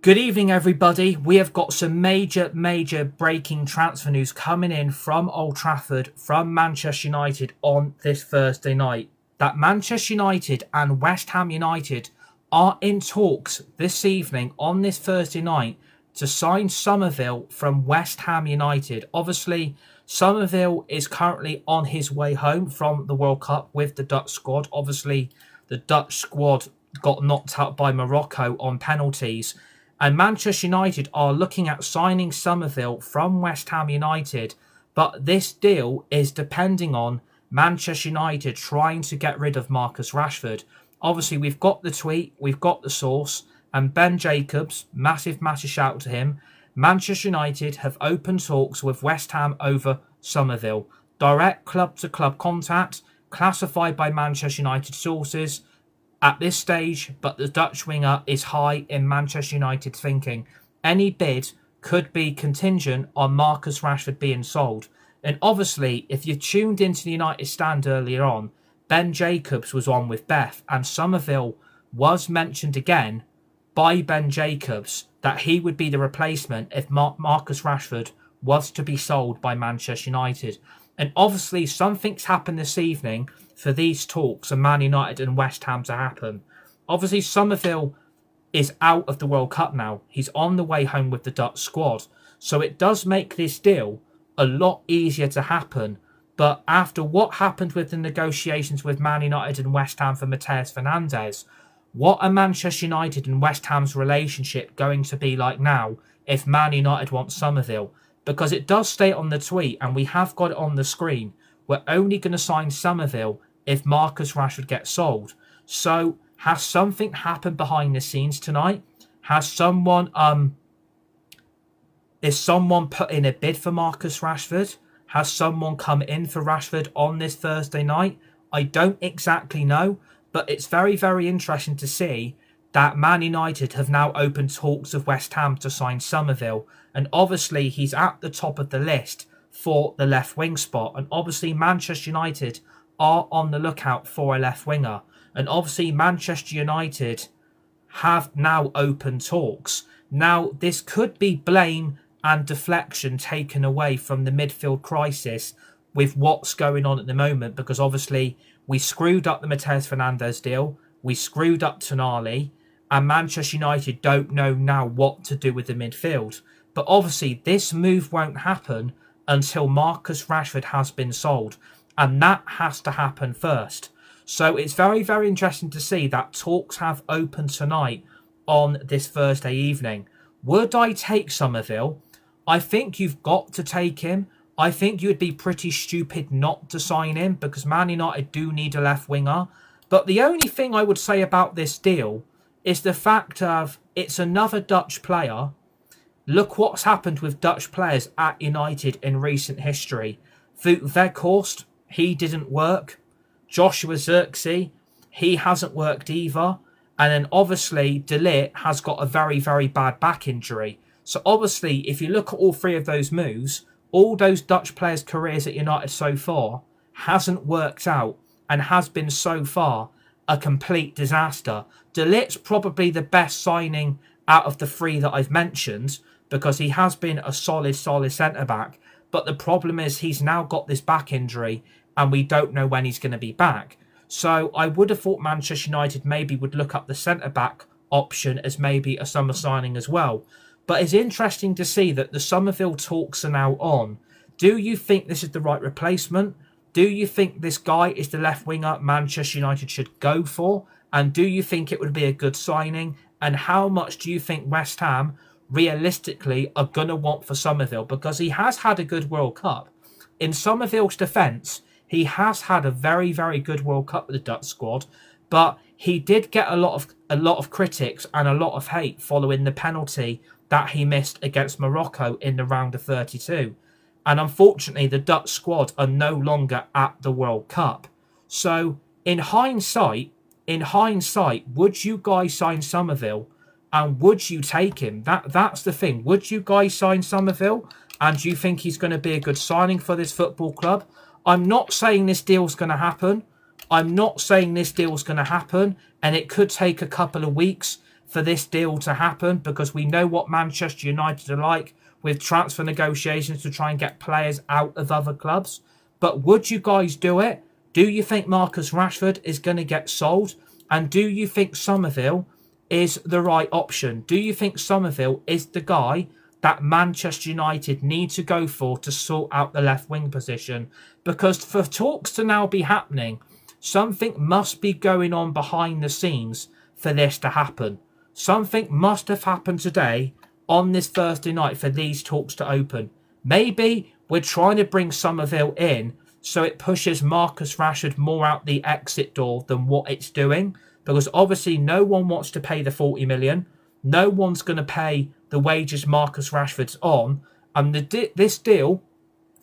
Good evening, everybody. We have got some major breaking transfer news coming in from Old Trafford, from Manchester United on this Thursday night. That Manchester United and West Ham United are in talks this evening on this Thursday night to sign Summerville from West Ham United. Obviously, Summerville is currently on his way home from the World Cup with the Dutch squad. Obviously, the Dutch squad got knocked out by Morocco on penalties. And Manchester United are looking at signing Summerville from West Ham United. But this deal is depending on Manchester United trying to get rid of Marcus Rashford. Obviously, we've got the tweet, we've got the source, and Ben Jacobs, massive shout to him. Manchester United have opened talks with West Ham over Summerville. Direct club-to-club contact, classified by Manchester United sources at this stage, but the Dutch winger is high in Manchester United's thinking. Any bid could be contingent on Marcus Rashford being sold. And obviously, if you tuned into the United stand earlier on, Ben Jacobs was on with Beth, and Summerville was mentioned again by Ben Jacobs that he would be the replacement if Marcus Rashford was to be sold by Manchester United. And obviously, something's happened this evening for these talks of Man United and West Ham to happen. Obviously, Summerville is out of the World Cup now. He's on the way home with the Dutch squad. So it does make this deal a lot easier to happen. But after what happened with the negotiations with Man United and West Ham for Matheus Fernandes, what are Manchester United and West Ham's relationship going to be like now if Man United wants Summerville? Because it does state on the tweet, and we have got it on the screen, we're only going to sign Summerville if Marcus Rashford gets sold. So, has something happened behind the scenes tonight? Has someone, is someone put in a bid for Marcus Rashford? Has someone come in for Rashford on this Thursday night? I don't exactly know, but it's very interesting to see that Man United have now opened talks of West Ham to sign Summerville. And obviously, he's at the top of the list for the left wing spot. And obviously, Manchester United are on the lookout for a left winger. And obviously, Manchester United have now opened talks. Now, this could be blame and deflection taken away from the midfield crisis with what's going on at the moment. Because obviously, we screwed up the Matheus Fernandes deal. We screwed up Tonali. And Manchester United don't know now what to do with the midfield. But obviously, this move won't happen until Marcus Rashford has been sold. And that has to happen first. So it's very interesting to see that talks have opened tonight on this Thursday evening. Would I take Summerville? I think you've got to take him. I think you would be pretty stupid not to sign him because Man United do need a left winger. But the only thing I would say about this deal is the fact of it's another Dutch player. Look what's happened with Dutch players at United in recent history. Wout Weghorst, he didn't work. Joshua Zirkzee, he hasn't worked either. And then obviously De Ligt has got a very bad back injury. So obviously, if you look at all three of those moves, all those Dutch players' careers at United so far hasn't worked out and has been so far a complete disaster. De Ligt's probably the best signing out of the three that I've mentioned because he has been a solid centre-back. But the problem is he's now got this back injury and we don't know when he's going to be back. So I would have thought Manchester United maybe would look up the centre-back option as maybe a summer signing as well. But it's interesting to see that the Summerville talks are now on. Do you think this is the right replacement? Do you think this guy is the left winger Manchester United should go for? And do you think it would be a good signing? And how much do you think West Ham realistically are going to want for Summerville? Because he has had a good World Cup. In Summerville's defence, he has had a very good World Cup with the Dutch squad. But he did get a lot of critics and a lot of hate following the penalty that he missed against Morocco in the round of 32. And unfortunately, the Dutch squad are no longer at the World Cup. So, in hindsight, would you guys sign Summerville? And would you take him? That's the thing. Would you guys sign Summerville? And do you think he's going to be a good signing for this football club? I'm not saying this deal's going to happen. And it could take a couple of weeks for this deal to happen, because we know what Manchester United are like with transfer negotiations to try and get players out of other clubs. But would you guys do it? Do you think Marcus Rashford is going to get sold? And do you think Summerville is the right option? Do you think Summerville is the guy that Manchester United need to go for to sort out the left wing position? Because for talks to now be happening, something must be going on behind the scenes for this to happen. Something must have happened today on this Thursday night for these talks to open. Maybe we're trying to bring Summerville in so it pushes Marcus Rashford more out the exit door than what it's doing. Because obviously no one wants to pay the 40 million. No one's going to pay the wages Marcus Rashford's on. And this deal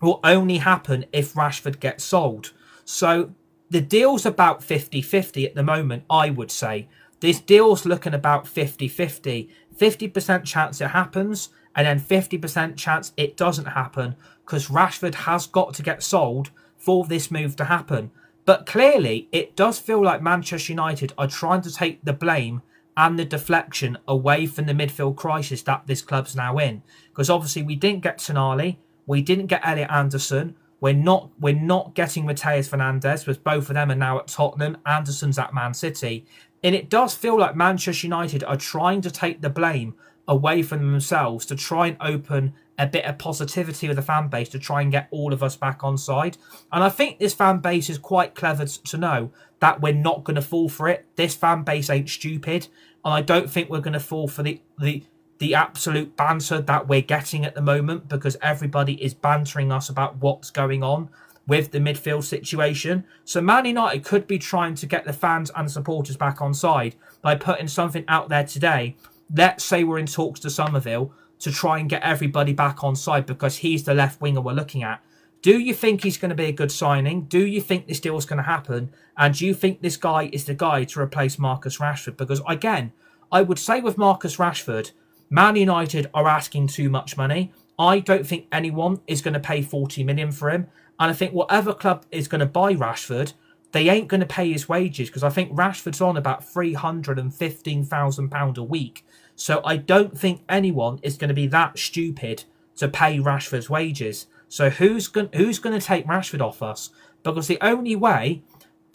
will only happen if Rashford gets sold. So the deal's about 50-50 at the moment, I would say. This deal's looking about 50-50. 50% chance it happens, and then 50% chance it doesn't happen, because Rashford has got to get sold for this move to happen. But clearly, it does feel like Manchester United are trying to take the blame and the deflection away from the midfield crisis that this club's now in. Because obviously we didn't get Tonali, we didn't get Elliot Anderson, we're not getting Mateus Fernandes, because both of them are now at Tottenham, Anderson's at Man City. And it does feel like Manchester United are trying to take the blame away from themselves to try and open a bit of positivity with the fan base to try and get all of us back on side. And I think this fan base is quite clever to know that we're not going to fall for it. This fan base ain't stupid. And I don't think we're going to fall for the absolute banter that we're getting at the moment, because everybody is bantering us about what's going on with the midfield situation. So Man United could be trying to get the fans and supporters back on side by putting something out there today. Let's say we're in talks to Summerville to try and get everybody back on side because he's the left winger we're looking at. Do you think he's going to be a good signing? Do you think this deal is going to happen? And do you think this guy is the guy to replace Marcus Rashford? Because again, I would say with Marcus Rashford, Man United are asking too much money. I don't think anyone is going to pay 40 million for him. And I think whatever club is going to buy Rashford, they ain't going to pay his wages, because I think Rashford's on about £315,000 a week. So I don't think anyone is going to be that stupid to pay Rashford's wages. So who's going to take Rashford off us? Because the only way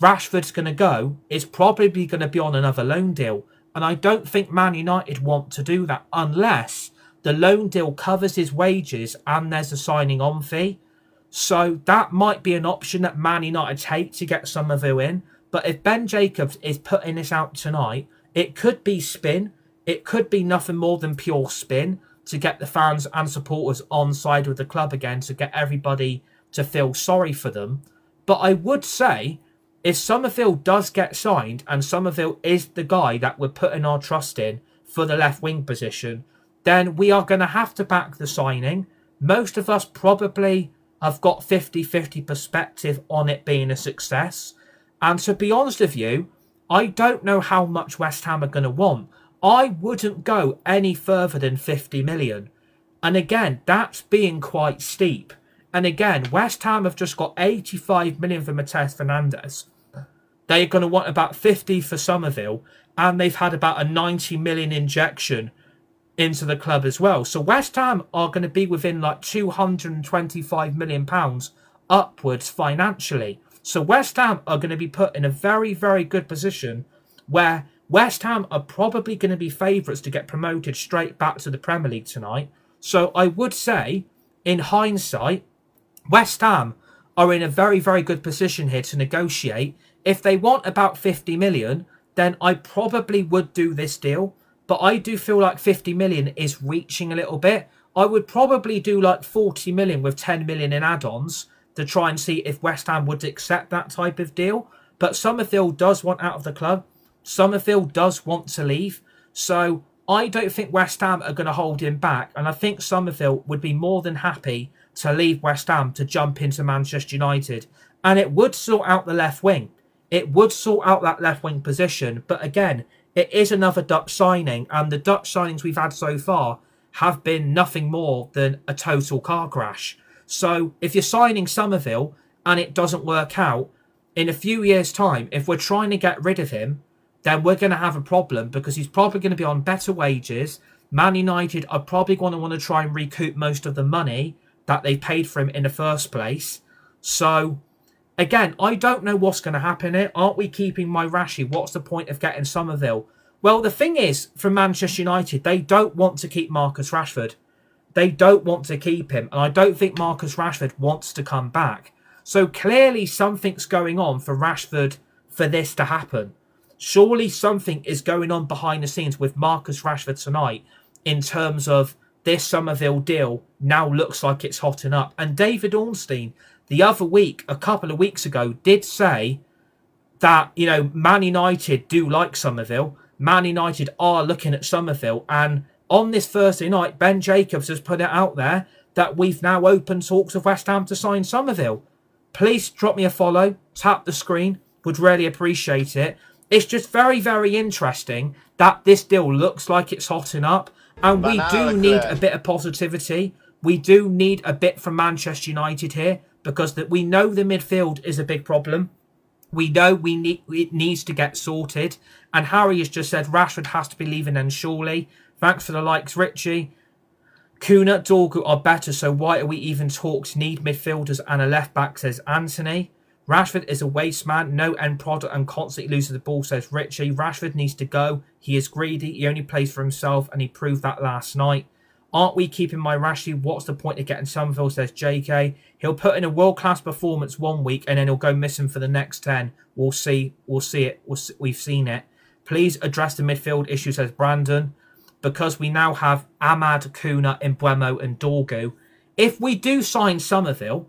Rashford's going to go is probably going to be on another loan deal. And I don't think Man United want to do that unless the loan deal covers his wages and there's a signing on fee. So that might be an option that Man United take to get Summerville in. But if Ben Jacobs is putting this out tonight, it could be spin. It could be nothing more than pure spin to get the fans and supporters on side with the club again, to get everybody to feel sorry for them. But I would say, if Summerville does get signed and Summerville is the guy that we're putting our trust in for the left wing position, then we are going to have to back the signing. Most of us probably have got 50-50 perspective on it being a success. And to be honest with you, I don't know how much West Ham are going to want. I wouldn't go any further than 50 million. And again, that's being quite steep. And again, West Ham have just got 85 million for Mateus Fernandes. They're going to want about 50 for Summerville. And they've had about a 90 million injection into the club as well. So West Ham are going to be within like £225 million upwards financially. So West Ham are going to be put in a very, very good position where West Ham are probably going to be favourites to get promoted straight back to the Premier League tonight. So I would say, in hindsight, West Ham are in a very, very good position here to negotiate. If they want about 50 million, then I probably would do this deal. But I do feel like 50 million is reaching a little bit. I would probably do like 40 million with 10 million in add-ons to try and see if West Ham would accept that type of deal. But Summerville does want out of the club. Summerville does want to leave. So I don't think West Ham are going to hold him back. And I think Summerville would be more than happy to leave West Ham to jump into Manchester United. And it would sort out the left wing. It would sort out that left wing position. But again, it is another Dutch signing. And the Dutch signings we've had so far have been nothing more than a total car crash. So if you're signing Summerville and it doesn't work out, in a few years' time, if we're trying to get rid of him, then we're going to have a problem because he's probably going to be on better wages. Man United are probably going to want to try and recoup most of the money that they paid for him in the first place. So, again, I don't know what's going to happen here. Aren't we keeping Rashi? What's the point of getting Summerville? Well, the thing is, for Manchester United, they don't want to keep Marcus Rashford. They don't want to keep him. And I don't think Marcus Rashford wants to come back. So clearly something's going on for Rashford for this to happen. Surely something is going on behind the scenes with Marcus Rashford tonight in terms of this Summerville deal now looks like it's hotting up. And David Ornstein, the other week, a couple of weeks ago, did say that, you know, Man United do like Summerville. Man United are looking at Summerville. And on this Thursday night, Ben Jacobs has put it out there that we've now opened talks of West Ham to sign Summerville. Please drop me a follow, tap the screen, would really appreciate it. It's just very, very interesting that this deal looks like it's hotting up. And we do need a bit of positivity. We do need a bit from Manchester United here because we know the midfield is a big problem. We know it needs to get sorted. And Harry has just said Rashford has to be leaving then surely. Thanks for the likes, Richie. Kuna, Dorgu are better, so why are we even talks? Need midfielders and a left-back, says Anthony. Rashford is a waste man, no end product and constantly loses the ball, says Richie. Rashford needs to go. He is greedy. He only plays for himself, and he proved that last night. Aren't we keeping Rashford? What's the point of getting Summerville, says JK. He'll put in a world-class performance 1 week, and then he'll go missing for the next 10. We'll see. We'll see it. We've seen it. Please address the midfield issue, says Brandon. Because we now have Ahmad, Kuna, Mbeumo and Dorgu. If we do sign Summerville,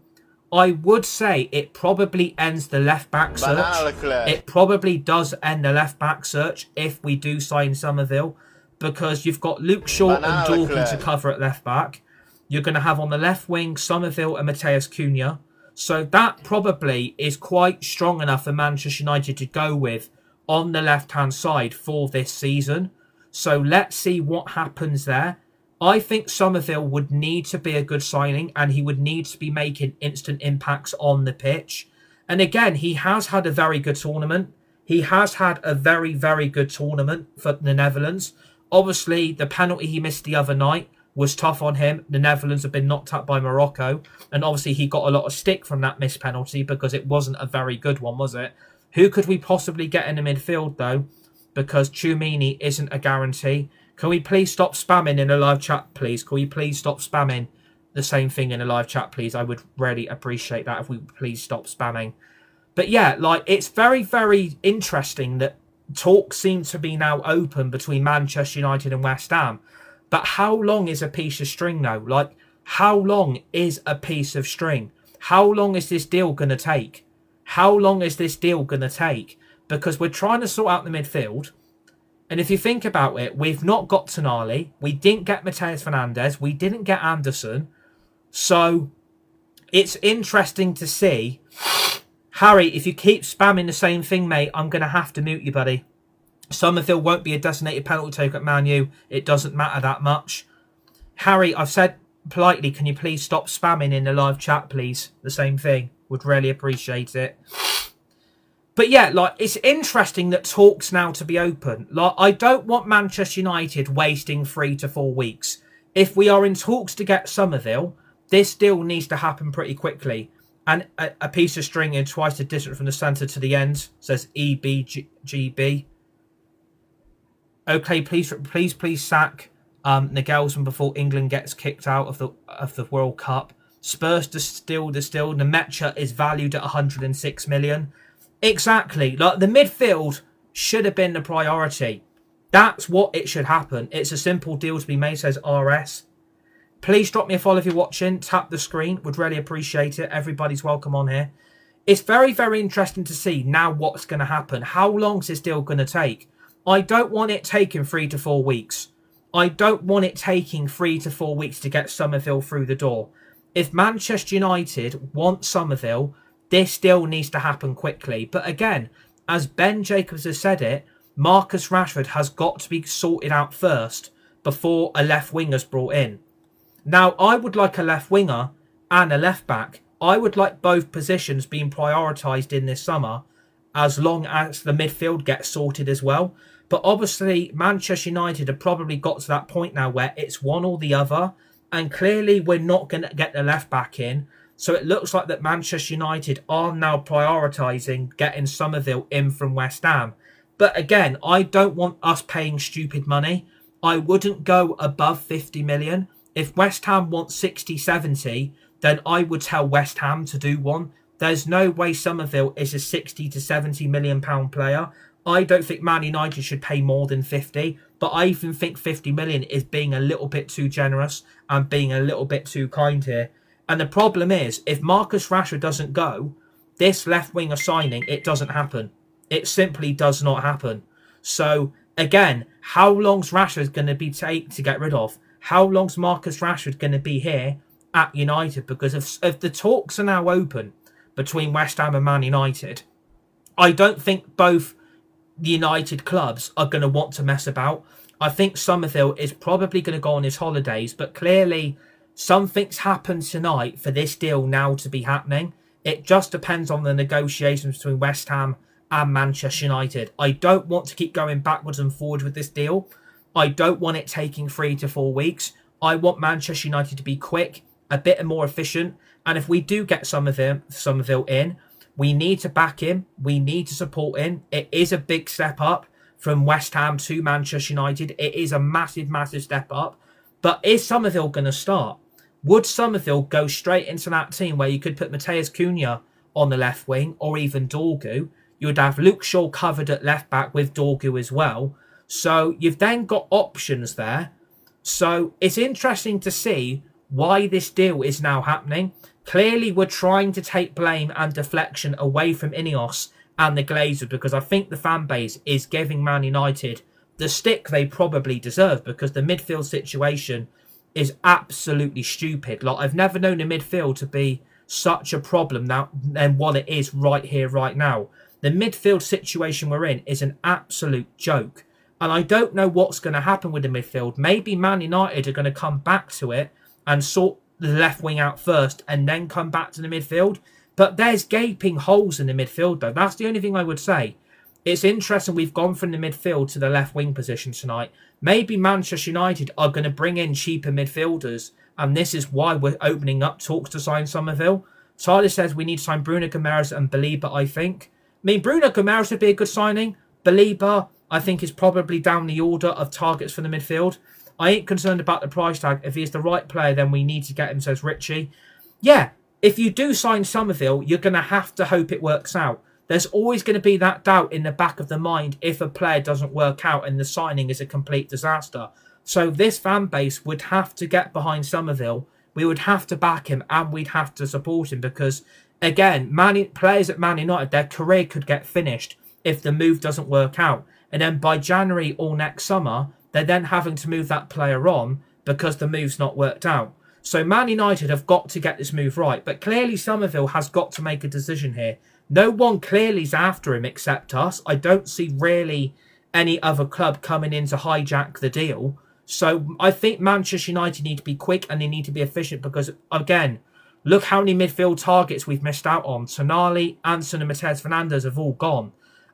I would say it probably ends the left-back search. It probably does end the left-back search if we do sign Summerville. Because you've got Luke Shaw and Dorgu to cover at left-back. You're going to have on the left wing Summerville and Mateus Cunha. So that probably is quite strong enough for Manchester United to go with on the left-hand side for this season. So let's see what happens there. I think Summerville would need to be a good signing and he would need to be making instant impacts on the pitch. And again, he has had a very good tournament. He has had a very, very good tournament for the Netherlands. Obviously, the penalty he missed the other night was tough on him. The Netherlands have been knocked out by Morocco. And obviously, he got a lot of stick from that missed penalty because it wasn't a very good one, was it? Who could we possibly get in the midfield, though? Because Tchouameni isn't a guarantee. Can we please stop spamming in the live chat, please? Can we please stop spamming the same thing in the live chat, please? I would really appreciate that if we please stop spamming. But yeah, like, it's very, very interesting that talks seem to be now open between Manchester United and West Ham. But how long is a piece of string, though? Like, how long is a piece of string? How long is this deal going to take? How long is this deal going to take? Because we're trying to sort out the midfield. And if you think about it, we've not got Tonali. We didn't get Mateus Fernandes. We didn't get Anderson. So it's interesting to see. Harry, if you keep spamming the same thing, mate, I'm going to have to mute you, buddy. Summerville won't be a designated penalty taker at Man U. It doesn't matter that much. Harry, I've said politely, can you please stop spamming in the live chat, please? The same thing. Would really appreciate it. But yeah, like, it's interesting that talks now to be open. Like, I don't want Manchester United wasting 3 to 4 weeks. If we are in talks to get Summerville, this deal needs to happen pretty quickly. And a piece of string in twice the distance from the centre to the end, says EBGB. Okay, please sack Nagelsmann before England gets kicked out of the World Cup. Spurs still. Nemecha is valued at 106 million. Exactly. Like, the midfield should have been the priority. That's what it should happen. It's a simple deal to be made, says RS. Please drop me a follow if you're watching. Tap the screen. Would really appreciate it. Everybody's welcome on here. It's very, very interesting to see now what's going to happen. How long is this deal going to take? I don't want it taking 3 to 4 weeks. I don't want it taking 3 to 4 weeks to get Summerville through the door. If Manchester United want Summerville, this deal needs to happen quickly. But again, as Ben Jacobs has said it, Marcus Rashford has got to be sorted out first before a left winger's brought in. Now, I would like a left winger and a left back. I would like both positions being prioritised in this summer. as long as the midfield gets sorted as well. But obviously, Manchester United have probably got to that point now where it's one or the other. And clearly, we're not going to get the left back in. So it looks like that Manchester United are now prioritising getting Summerville in from West Ham. But again, I don't want us paying stupid money. I wouldn't go above 50 million. If West Ham want 60, 70, then I would tell West Ham to do one. There's no way Summerville is a 60 to 70 million pound player. I don't think Man United should pay more than 50, but I even think 50 million is being a little bit too generous and being a little bit too kind here. And the problem is, if Marcus Rashford doesn't go, this left winger signing, it doesn't happen. It simply does not happen. So, again, how long's Rashford going to be take to get rid of? How long's Marcus Rashford going to be here at United? Because if the talks are now open between West Ham and Man United, I don't think both the United clubs are going to want to mess about. I think Summerville is probably going to go on his holidays, but clearly something's happened tonight for this deal now to be happening. It just depends on the negotiations between West Ham and Manchester United. I don't want to keep going backwards and forwards with this deal. I don't want it taking 3 to 4 weeks. I want Manchester United to be quick, a bit more efficient, and if we do get Summerville in, we need to back him. We need to support him. It is a big step up from West Ham to Manchester United. It is a massive, massive step up. But is Summerville going to start? Would Summerville go straight into that team where you could put Matheus Cunha on the left wing or even Dorgu? You would have Luke Shaw covered at left back with Dorgu as well. So you've then got options there. So it's interesting to see why this deal is now happening. Clearly, we're trying to take blame and deflection away from Ineos and the Glazers because I think the fan base is giving Man United the stick they probably deserve because the midfield situation is absolutely stupid. Like, I've never known a midfield to be such a problem now than what it is right here, right now. The midfield situation we're in is an absolute joke. And I don't know what's going to happen with the midfield. Maybe Man United are going to come back to it and sort the left wing out first and then come back to the midfield. But there's gaping holes in the midfield, though. That's the only thing I would say. It's interesting we've gone from the midfield to the left wing position tonight. Maybe Manchester United are going to bring in cheaper midfielders, and this is why we're opening up talks to sign Summerville. Tyler says we need to sign Bruno Guimaraes and Belieber, I think. I mean, Bruno Guimaraes would be a good signing. Belieber, I think, is probably down the order of targets for the midfield. I ain't concerned about the price tag. If he's the right player, then we need to get him, says Richie. Yeah, if you do sign Summerville, you're going to have to hope it works out. There's always going to be that doubt in the back of the mind if a player doesn't work out and the signing is a complete disaster. So this fan base would have to get behind Summerville. We would have to back him and we'd have to support him because, again, players at Man United, their career could get finished if the move doesn't work out. And then by January or next summer, they're then having to move that player on because the move's not worked out. So Man United have got to get this move right. But clearly Summerville has got to make a decision here. No one clearly is after him except us. I don't see really any other club coming in to hijack the deal. So I think Manchester United need to be quick and they need to be efficient because, again, look how many midfield targets we've missed out on. Tonali, Anson and Matheus Fernandes have all gone.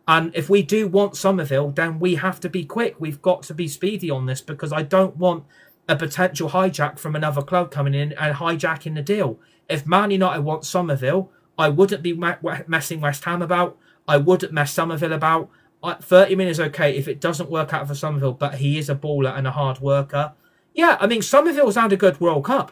And if we do want Summerville, then we have to be quick. We've got to be speedy on this because I don't want a potential hijack from another club coming in and hijacking the deal. If Man United want Summerville, I wouldn't be messing West Ham about. I wouldn't mess Summerville about. 30 minutes is okay if it doesn't work out for Summerville, but he is a baller and a hard worker. Yeah, I mean, Summerville's had a good World Cup.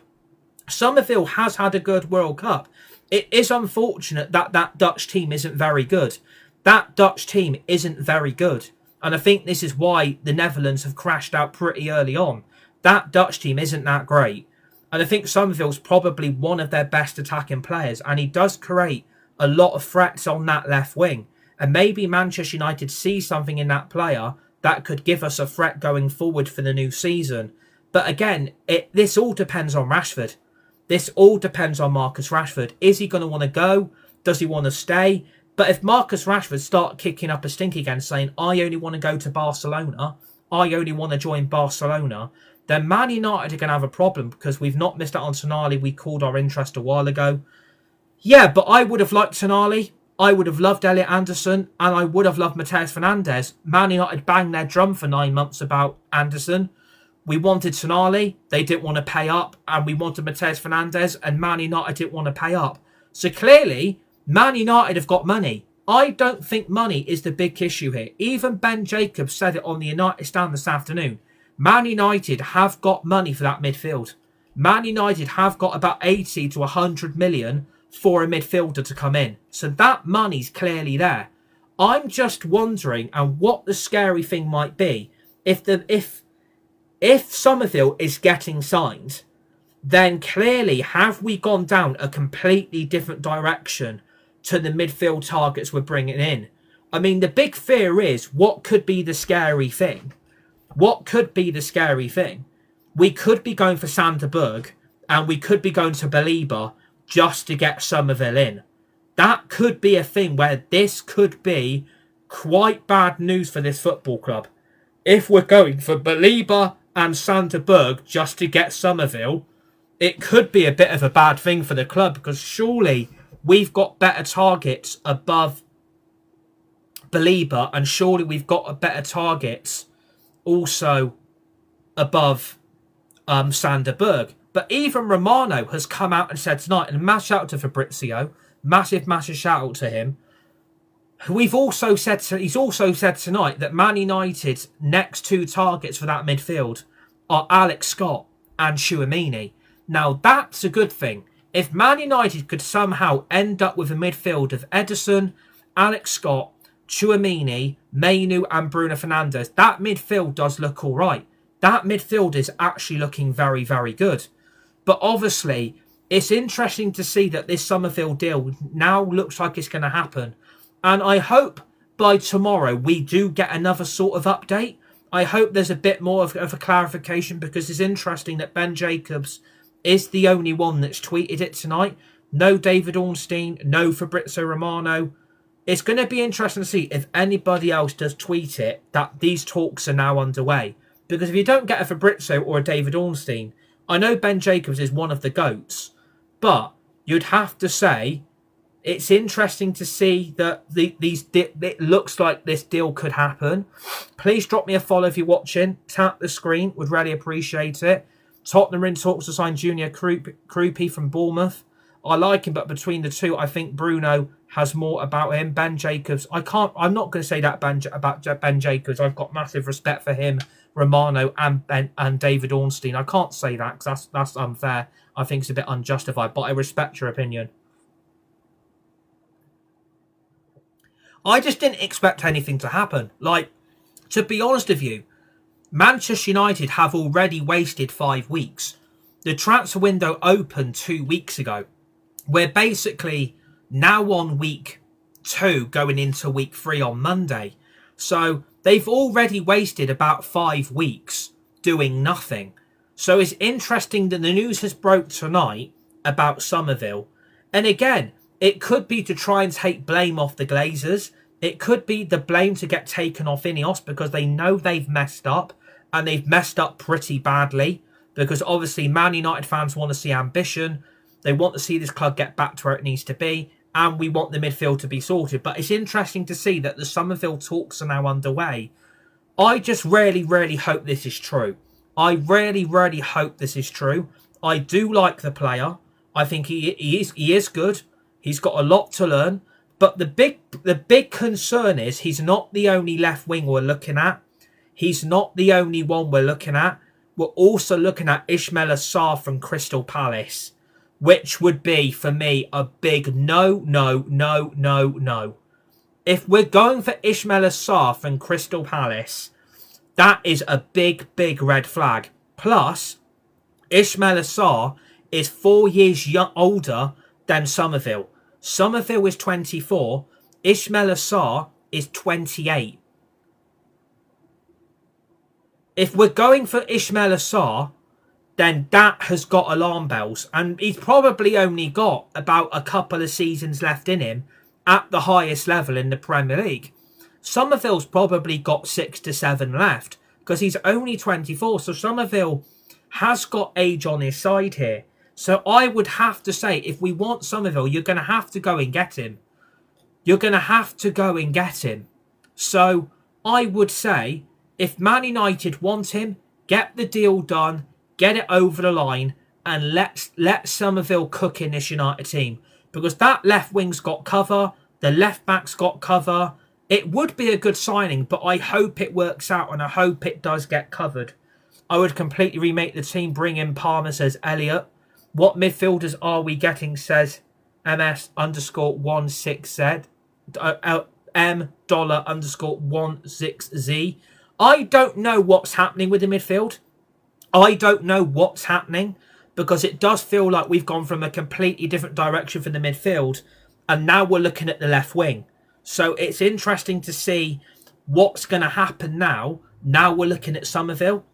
Summerville has had a good World Cup. It is unfortunate that that Dutch team isn't very good. That Dutch team isn't very good. And I think this is why the Netherlands have crashed out pretty early on. That Dutch team isn't that great. And I think Summerville's probably one of their best attacking players. And he does create a lot of threats on that left wing. And maybe Manchester United see something in that player that could give us a threat going forward for the new season. But again, this all depends on Rashford. This all depends on Marcus Rashford. Is he going to want to go? Does he want to stay? But if Marcus Rashford start kicking up a stink again, saying, I only want to go to Barcelona, I only want to join Barcelona, then Man United are going to have a problem because we've not missed out on Tonali. We called our interest a while ago. Yeah, but I would have liked Tonali. I would have loved Elliot Anderson and I would have loved Mateus Fernandes. Man United banged their drum for 9 months about Anderson. We wanted Sonali, they didn't want to pay up, and we wanted Mateus Fernandes, and Man United didn't want to pay up. So clearly, Man United have got money. I don't think money is the big issue here. Even Ben Jacobs said it on the United stand this afternoon. Man United have got money for that midfield. Man United have got about 80 to 100 million for a midfielder to come in. So that money's clearly there. I'm just wondering, and what the scary thing might be, if Summerville is getting signed, then clearly have we gone down a completely different direction to the midfield targets we're bringing in? I mean, the big fear is, what could be the scary thing? What could be the scary thing? We could be going for Sander Berg, and we could be going to Belieber just to get Summerville in. That could be a thing where this could be quite bad news for this football club. If we're going for Belieber and Sander Berg just to get Summerville, it could be a bit of a bad thing for the club, because surely we've got better targets above Belieber, and surely we've got better targets also above Sander Berg. But even Romano has come out and said tonight, and massive shout out to Fabrizio, massive shout out to him. He's also said tonight that Man United's next 2 targets for that midfield are Alex Scott and Tchouaméni. Now that's a good thing. If Man United could somehow end up with a midfield of Ederson, Alex Scott, Tchouaméni, Mainu and Bruno Fernandes, that midfield does look all right. That midfield is actually looking very, very good. But obviously, it's interesting to see that this Summerville deal now looks like it's going to happen. And I hope by tomorrow we do get another sort of update. I hope there's a bit more of a clarification, because it's interesting that Ben Jacobs is the only one that's tweeted it tonight. No David Ornstein, no Fabrizio Romano. It's going to be interesting to see if anybody else does tweet it that these talks are now underway. Because if you don't get a Fabrizio or a David Ornstein, I know Ben Jacobs is one of the GOATs, but you'd have to say it's interesting to see that it looks like this deal could happen. Please drop me a follow if you're watching. Tap the screen. Would really appreciate it. Tottenham are in talks to sign Junior Krupi from Bournemouth. I like him, but between the two, I think Bruno has more about him. Ben Jacobs, I'm not going to say that about Ben Jacobs. I've got massive respect for him, Romano and David Ornstein. I can't say that because that's unfair. I think it's a bit unjustified, but I respect your opinion. I just didn't expect anything to happen. Like, to be honest with you, Manchester United have already wasted 5 weeks. The transfer window opened 2 weeks ago. We're basically now on week 2, going into week 3 on Monday. So they've already wasted about 5 weeks doing nothing. So it's interesting that the news has broke tonight about Summerville. And again, it could be to try and take blame off the Glazers. It could be the blame to get taken off Ineos, because they know they've messed up, and they've messed up pretty badly, because obviously Man United fans want to see ambition. They want to see this club get back to where it needs to be, and we want the midfield to be sorted. But it's interesting to see that the Summerville talks are now underway. I just really, really hope this is true. I really, really hope this is true. I do like the player. I think he is good. He's got a lot to learn. But the big concern is he's not the only left wing we're looking at. He's not the only one we're looking at. We're also looking at Ismail Assar from Crystal Palace, which would be, for me, a big no. If we're going for Ismail Assar from Crystal Palace, that is a big red flag. Plus, Ismail Assar is 4 years older than Summerville. Summerville is 24. Ismail Assar is 28. If we're going for Ismail Assar, then that has got alarm bells. And he's probably only got about a couple of seasons left in him at the highest level in the Premier League. Summerville's probably got 6 to 7 left, because he's only 24. So Summerville has got age on his side here. So I would have to say, if we want Summerville, you're going to have to go and get him. you're going to have to go and get him. So I would say if Man United want him, get the deal done, get it over the line, and let Summerville cook in this United team. Because that left wing's got cover, the left back's got cover. It would be a good signing, but I hope it works out and I hope it does get covered. I would completely remake the team, bring in Palmer, says Elliot. What midfielders are we getting, says MS_16Z. M$_16Z. I don't know what's happening with the midfield. I don't know what's happening because it does feel like we've gone from a completely different direction for the midfield and now we're looking at the left wing. So it's interesting to see what's going to happen now. Now we're looking at Summerville.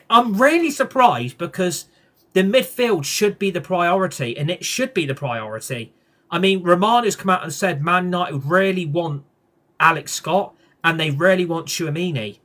I'm really surprised because the midfield should be the priority and it should be the priority. I mean, Romano's come out and said Man United really want Alex Scott and they really want Tchouaméni.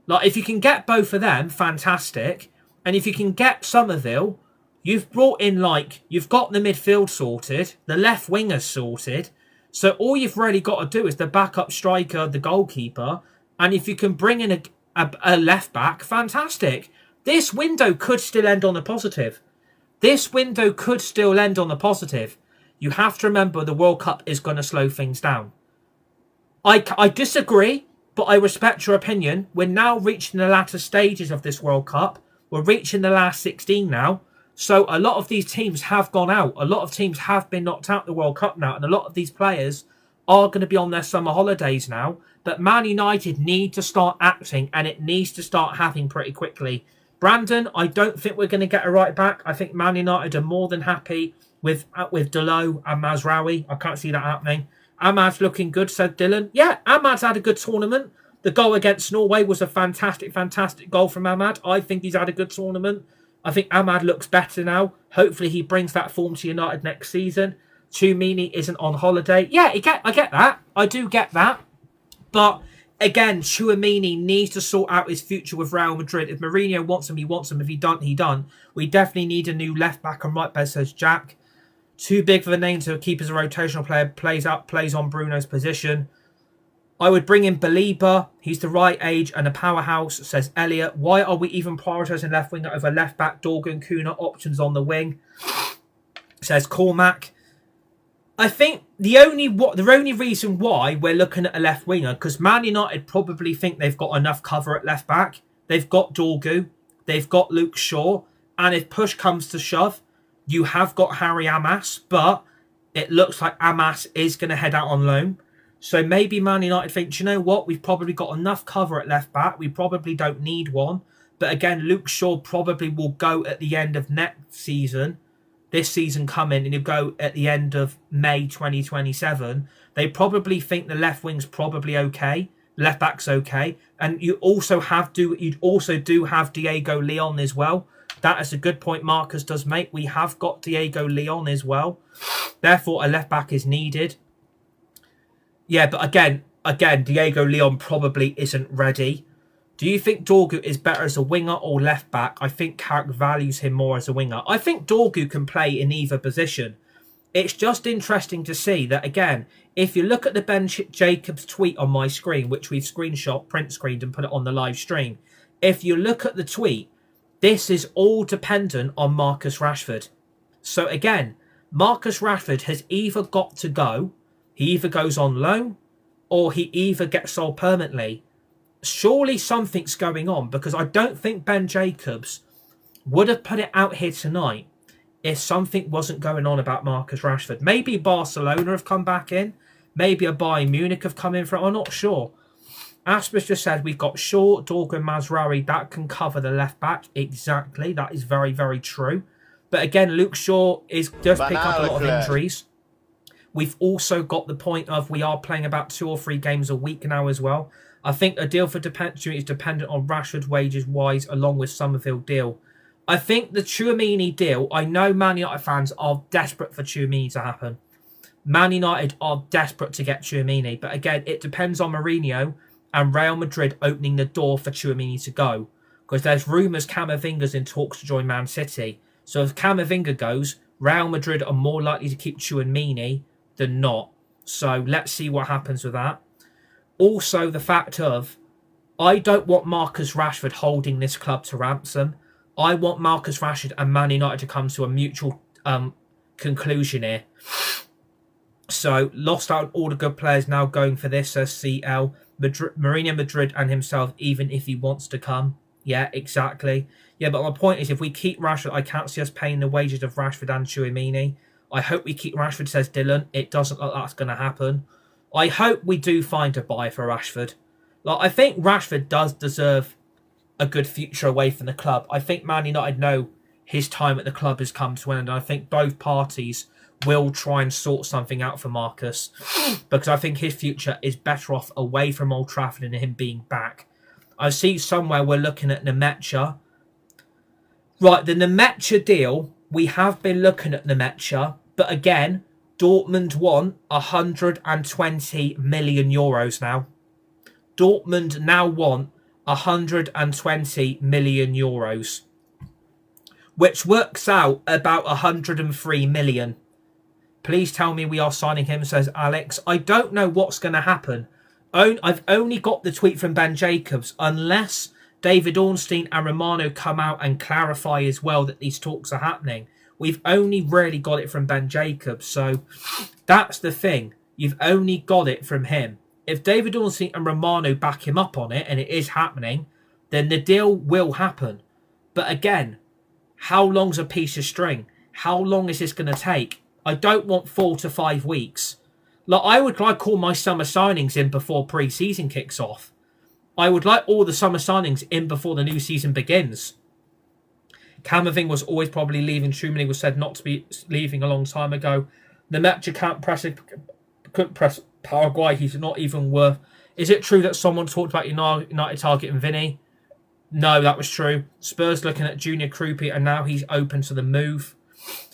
Like, if you can get both of them, fantastic. And if you can get Summerville, you've brought in, you've got the midfield sorted, the left wingers sorted. So all you've really got to do is the backup striker, the goalkeeper. And if you can bring in a left back, fantastic. This window could still end on a positive. This window could still end on a positive. You have to remember the World Cup is going to slow things down. I disagree, but I respect your opinion. We're now reaching the latter stages of this World Cup. We're reaching the last 16 now. So a lot of these teams have gone out. A lot of teams have been knocked out of the World Cup now. And a lot of these players are going to be on their summer holidays now. But Man United need to start acting and it needs to start happening pretty quickly. Brandon, I don't think we're going to get a right back. I think Man United are more than happy with Dalot and Mazraoui. I can't see that happening. Ahmad's looking good, said Dylan. Yeah, Ahmad's had a good tournament. The goal against Norway was a fantastic, fantastic goal from Ahmad. I think he's had a good tournament. I think Ahmad looks better now. Hopefully he brings that form to United next season. Tchouaméni isn't on holiday. Yeah, I get that. I do get that. But again, Tchouaméni needs to sort out his future with Real Madrid. If Mourinho wants him, he wants him. If he don't, he done. We definitely need a new left back and right back, says Jack. Too big for the name to keep as a rotational player. Plays on Bruno's position. I would bring in Belieber. He's the right age and a powerhouse, says Elliot. Why are we even prioritising left winger over left back? Dorgan, Kuna, options on the wing, says Cormac. I think the only reason why we're looking at a left winger, because Man United probably think they've got enough cover at left back. They've got Dorgu, they've got Luke Shaw, and if push comes to shove, you have got Harry Amas, but it looks like Amas is going to head out on loan. So maybe Man United think, do you know what? We've probably got enough cover at left back. We probably don't need one. But again, Luke Shaw probably will go at the end of next season. This season coming, and he'll go at the end of May 2027. They probably think the left wing's probably okay. Left back's okay. And you'd also do have Diego Leon as well. That is a good point Marcus does make. We have got Diego Leon as well. Therefore, a left back is needed. Yeah, but again, Diego Leon probably isn't ready. Do you think Dorgu is better as a winger or left back? I think Carrick values him more as a winger. I think Dorgu can play in either position. It's just interesting to see that, again, if you look at the Ben Jacobs tweet on my screen, which we've print screened and put it on the live stream. If you look at the tweet, this is all dependent on Marcus Rashford. So again, Marcus Rashford has either got to go, he either goes on loan, or he either gets sold permanently. Surely something's going on, because I don't think Ben Jacobs would have put it out here tonight if something wasn't going on about Marcus Rashford. Maybe Barcelona have come back in. Maybe a Bayern Munich have come in for it. I'm not sure. Asper's just said we've got Shaw, Dorgan, Mazraoui. That can cover the left back. Exactly. That is very, very true. But again, Luke Shaw does pick up a lot of injuries. We've also got the point of we are playing about 2 or 3 games a week now as well. I think a deal for Tchouaméni is dependent on Rashford wages-wise, along with Summerville deal. I think the Tchouaméni deal, I know Man United fans are desperate for Tchouaméni to happen. Man United are desperate to get Tchouaméni. But again, it depends on Mourinho and Real Madrid opening the door for Tchouaméni to go. Because there's rumours Camavinga's in talks to join Man City. So if Camavinga goes, Real Madrid are more likely to keep Tchouaméni than not. So let's see what happens with that. Also, the fact of, I don't want Marcus Rashford holding this club to ransom. I want Marcus Rashford and Man United to come to a mutual conclusion here. So, lost out on all the good players now going for this CL. Mourinho, Madrid and himself, even if he wants to come. Yeah, exactly. Yeah, but my point is, if we keep Rashford, I can't see us paying the wages of Rashford and Tchouaméni. I hope we keep Rashford, says Dylan. It doesn't look like that's going to happen. I hope we do find a buy for Rashford. Like, I think Rashford does deserve a good future away from the club. I think Man United know his time at the club has come to an end. And I think both parties will try and sort something out for Marcus, because I think his future is better off away from Old Trafford and him being back. I see somewhere we're looking at Nemecha. Right, the Nemecha deal, we have been looking at Nemecha, but again, Dortmund want 120 million euros now. Dortmund now want 120 million euros, which works out about 103 million. Please tell me we are signing him, says Alex. I don't know what's going to happen. I've only got the tweet from Ben Jacobs. Unless David Ornstein and Romano come out and clarify as well that these talks are happening, we've only really got it from Ben Jacobs. So that's the thing. You've only got it from him. If David Ornstein and Romano back him up on it, and it is happening, then the deal will happen. But again, how long's a piece of string? How long is this going to take? I don't want 4 to 5 weeks. Like, I would like all my summer signings in before pre-season kicks off. I would like all the summer signings in before the new season begins. Camavinga was always probably leaving. Tchouaméni was said not to be leaving a long time ago. Nemecha couldn't press Paraguay. He's not even worth... Is it true that someone talked about United targeting Vinny? No, that was true. Spurs looking at Junior Krupi, and now he's open to the move.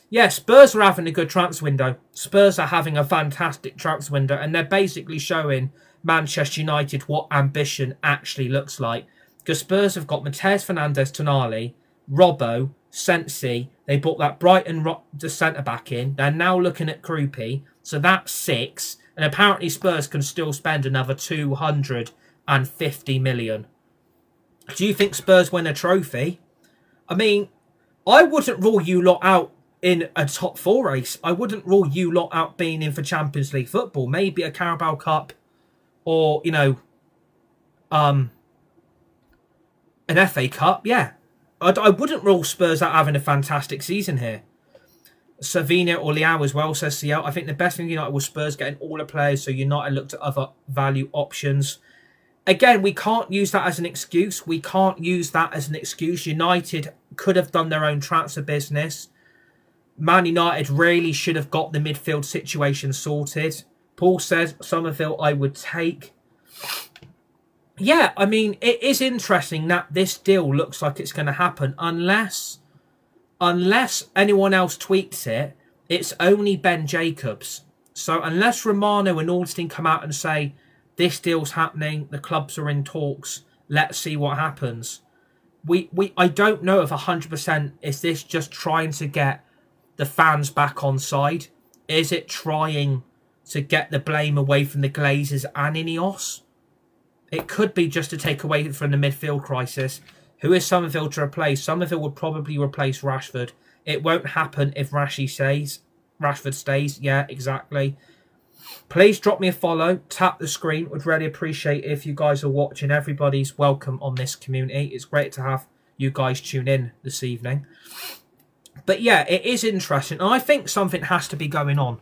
Yeah, Spurs are having a good transfer window. Spurs are having a fantastic transfer window, and they're basically showing Manchester United what ambition actually looks like. Because Spurs have got Mateus Fernandes, Tonali, Robbo, Sensi. They bought that Brighton the centre-back in. They're now looking at Krupi. So that's 6. And apparently Spurs can still spend another 250 million. Do you think Spurs win a trophy? I mean, I wouldn't rule you lot out in a top 4 race. I wouldn't rule you lot out being in for Champions League football. Maybe a Carabao Cup or, you know, an FA Cup. Yeah. I wouldn't rule Spurs out having a fantastic season here. Savina or Liao as well, says CL. I think the best thing United was Spurs getting all the players, so United looked at other value options. Again, we can't use that as an excuse. We can't use that as an excuse. United could have done their own transfer business. Man United really should have got the midfield situation sorted. Paul says, Summerville I would take. Yeah, I mean, it is interesting that this deal looks like it's going to happen. Unless anyone else tweets it, it's only Ben Jacobs. So unless Romano and Ornstein come out and say, this deal's happening, the clubs are in talks, let's see what happens. I don't know if 100% is this just trying to get the fans back on side? Is it trying to get the blame away from the Glazers and Ineos? It could be just to take away from the midfield crisis. Who is Summerville to replace? Summerville would probably replace Rashford. It won't happen if Rashford stays. Yeah, exactly. Please drop me a follow. Tap the screen. Would really appreciate it if you guys are watching. Everybody's welcome on this community. It's great to have you guys tune in this evening. But yeah, it is interesting. And I think something has to be going on.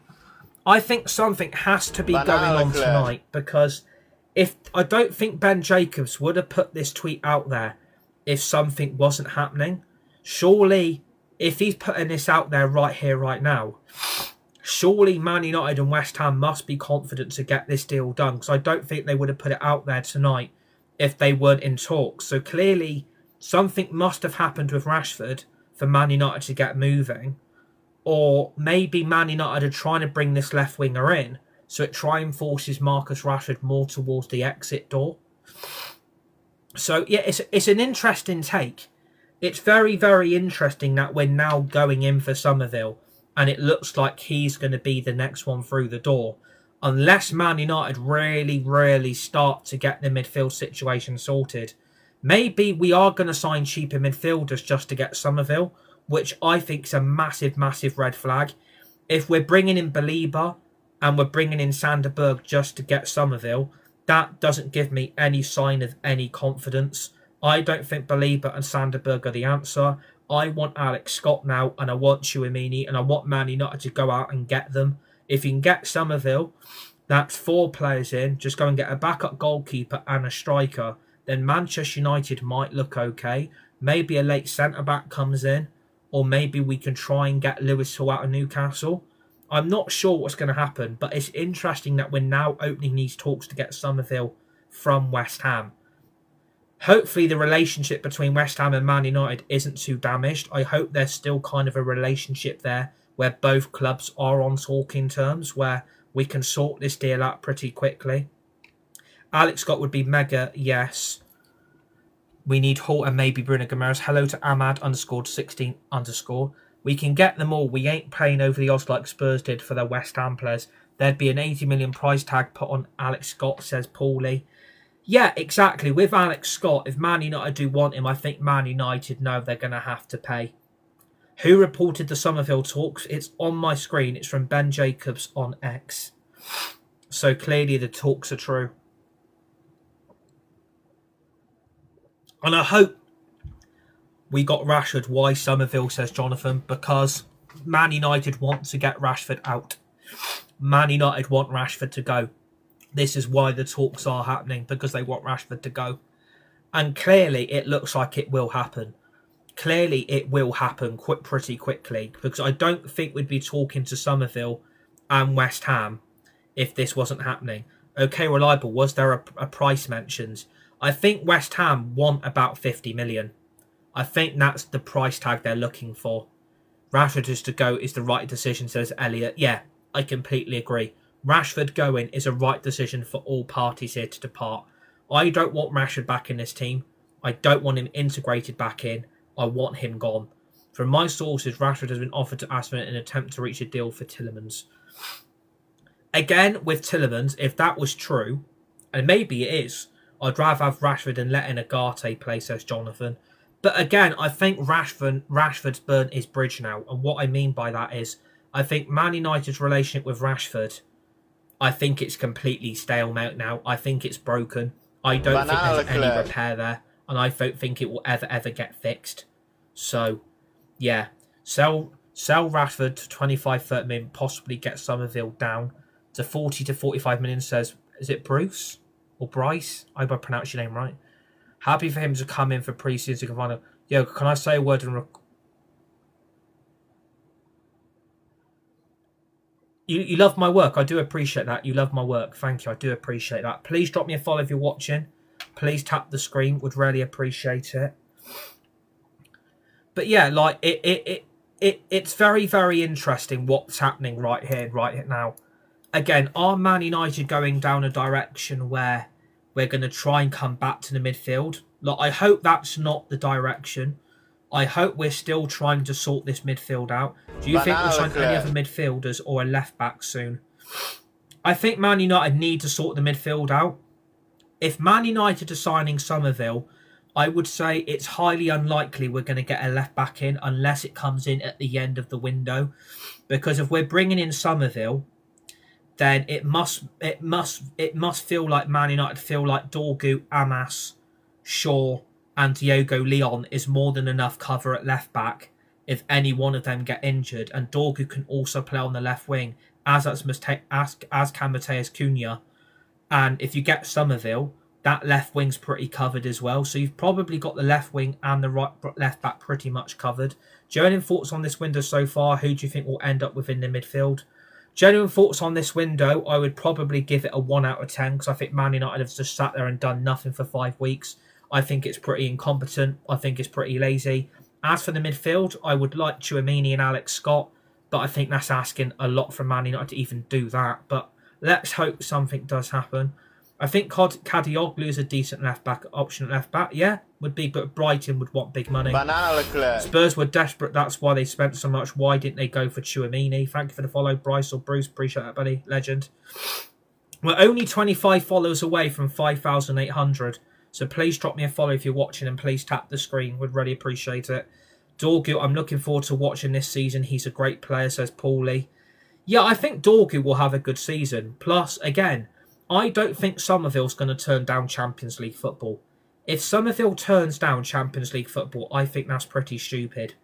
I think something has to be going on tonight, because I don't think Ben Jacobs would have put this tweet out there if something wasn't happening. Surely, if he's putting this out there right here, right now, surely Man United and West Ham must be confident to get this deal done, because I don't think they would have put it out there tonight if they weren't in talks. So clearly, something must have happened with Rashford for Man United to get moving. Or maybe Man United are trying to bring this left winger in, so it try and forces Marcus Rashford more towards the exit door. So yeah, it's an interesting take. It's very, very interesting that we're now going in for Summerville, and it looks like he's going to be the next one through the door. unless Man United really start to get the midfield situation sorted. Maybe we are going to sign cheaper midfielders just to get Summerville, which I think is a massive red flag. If we're bringing in Belieber and we're bringing in Sanderberg just to get Summerville, that doesn't give me any sign of any confidence. I don't think Belieber and Sanderberg are the answer. I want Alex Scott now, and I want Tchouaméni, and I want Man United to go out and get them. If you can get Summerville, that's 4 players in. Just go and get a backup goalkeeper and a striker. Then Manchester United might look okay. Maybe a late centre-back comes in. Or maybe we can try and get Lewis Hall out of Newcastle. I'm not sure what's going to happen, but it's interesting that we're now opening these talks to get Summerville from West Ham. Hopefully the relationship between West Ham and Man United isn't too damaged. I hope there's still kind of a relationship there where both clubs are on talking terms, where we can sort this deal out pretty quickly. Alex Scott would be mega, yes. We need Hall and maybe Bruno Guimaraes. Hello to Ahmad_16_. We can get them all. We ain't paying over the odds like Spurs did for their West Ham players. There'd be an 80 million price tag put on Alex Scott, says Paulie. Yeah, exactly. With Alex Scott, if Man United do want him, I think Man United know they're going to have to pay. Who reported the Summerville talks? It's on my screen. It's from Ben Jacobs on X. So clearly the talks are true. And I hope we got Rashford. Why Summerville, says Jonathan? Because Man United want to get Rashford out. Man United want Rashford to go. This is why the talks are happening, because they want Rashford to go. And clearly it looks like it will happen. Clearly it will happen pretty quickly, because I don't think we'd be talking to Summerville and West Ham if this wasn't happening. Okay, reliable. Was there a price mentioned? I think West Ham want about 50 million. I think that's the price tag they're looking for. Rashford is to go is the right decision, says Elliot. Yeah, I completely agree. Rashford going is a right decision for all parties here to depart. I don't want Rashford back in this team. I don't want him integrated back in. I want him gone. From my sources, Rashford has been offered to Aston in an attempt to reach a deal for Tielemans. Again, with Tielemans, if that was true, and maybe it is, I'd rather have Rashford and let in Agate play, says Jonathan. But again, I think Rashford's burnt his bridge now. And what I mean by that is, I think Man United's relationship with Rashford, I think it's completely stalemate now. I think it's broken. I don't think there's any repair there. And I don't think it will ever get fixed. So, yeah. Sell Rashford to 25-30 million, possibly get Summerville down to 40 to 45 million, says, is it Bruce? Or Bryce? I hope I pronounced your name right. Happy for him to come in for pre-season. Yo, can I say a word? You love my work. I do appreciate that. You love my work. Thank you. I do appreciate that. Please drop me a follow if you're watching. Please tap the screen. Would really appreciate it. But yeah, like it's very interesting what's happening right here now. Again, are Man United going down a direction where we're going to try and come back to the midfield? Like, I hope that's not the direction. I hope we're still trying to sort this midfield out. Do you think we'll sign any other midfielders or a left back soon? I think Man United need to sort the midfield out. If Man United are signing Summerville, I would say it's highly unlikely we're going to get a left back in unless it comes in at the end of the window. Because if we're bringing in Summerville, then it must feel like Man United feel like Dorgu, Amas, Shaw and Diogo Leon is more than enough cover at left back if any one of them get injured. And Dorgu can also play on the left wing, as can Mateus Cunha. And if you get Summerville, that left wing's pretty covered as well. So you've probably got the left wing and the left back pretty much covered. Genuine thoughts on this window so far? Who do you think will end up within the midfield? Genuine thoughts on this window, I would probably give it a 1 out of 10 because I think Man United have just sat there and done nothing for 5 weeks. I think it's pretty incompetent. I think it's pretty lazy. As for the midfield, I would like Tchouaméni and Alex Scott, but I think that's asking a lot from Man United to even do that. But let's hope something does happen. I think Kadioglu is a decent left-back option at left-back. Yeah, would be, but Brighton would want big money. Spurs were desperate. That's why they spent so much. Why didn't they go for Tchouaméni? Thank you for the follow, Bryce or Bruce. Appreciate that, buddy. Legend. We're only 25 followers away from 5,800. So please drop me a follow if you're watching and please tap the screen. Would really appreciate it. Dorgu, I'm looking forward to watching this season. He's a great player, says Paulie. Yeah, I think Dorgu will have a good season. Plus, again, I don't think Summerville's going to turn down Champions League football. If Summerville turns down Champions League football, I think that's pretty stupid.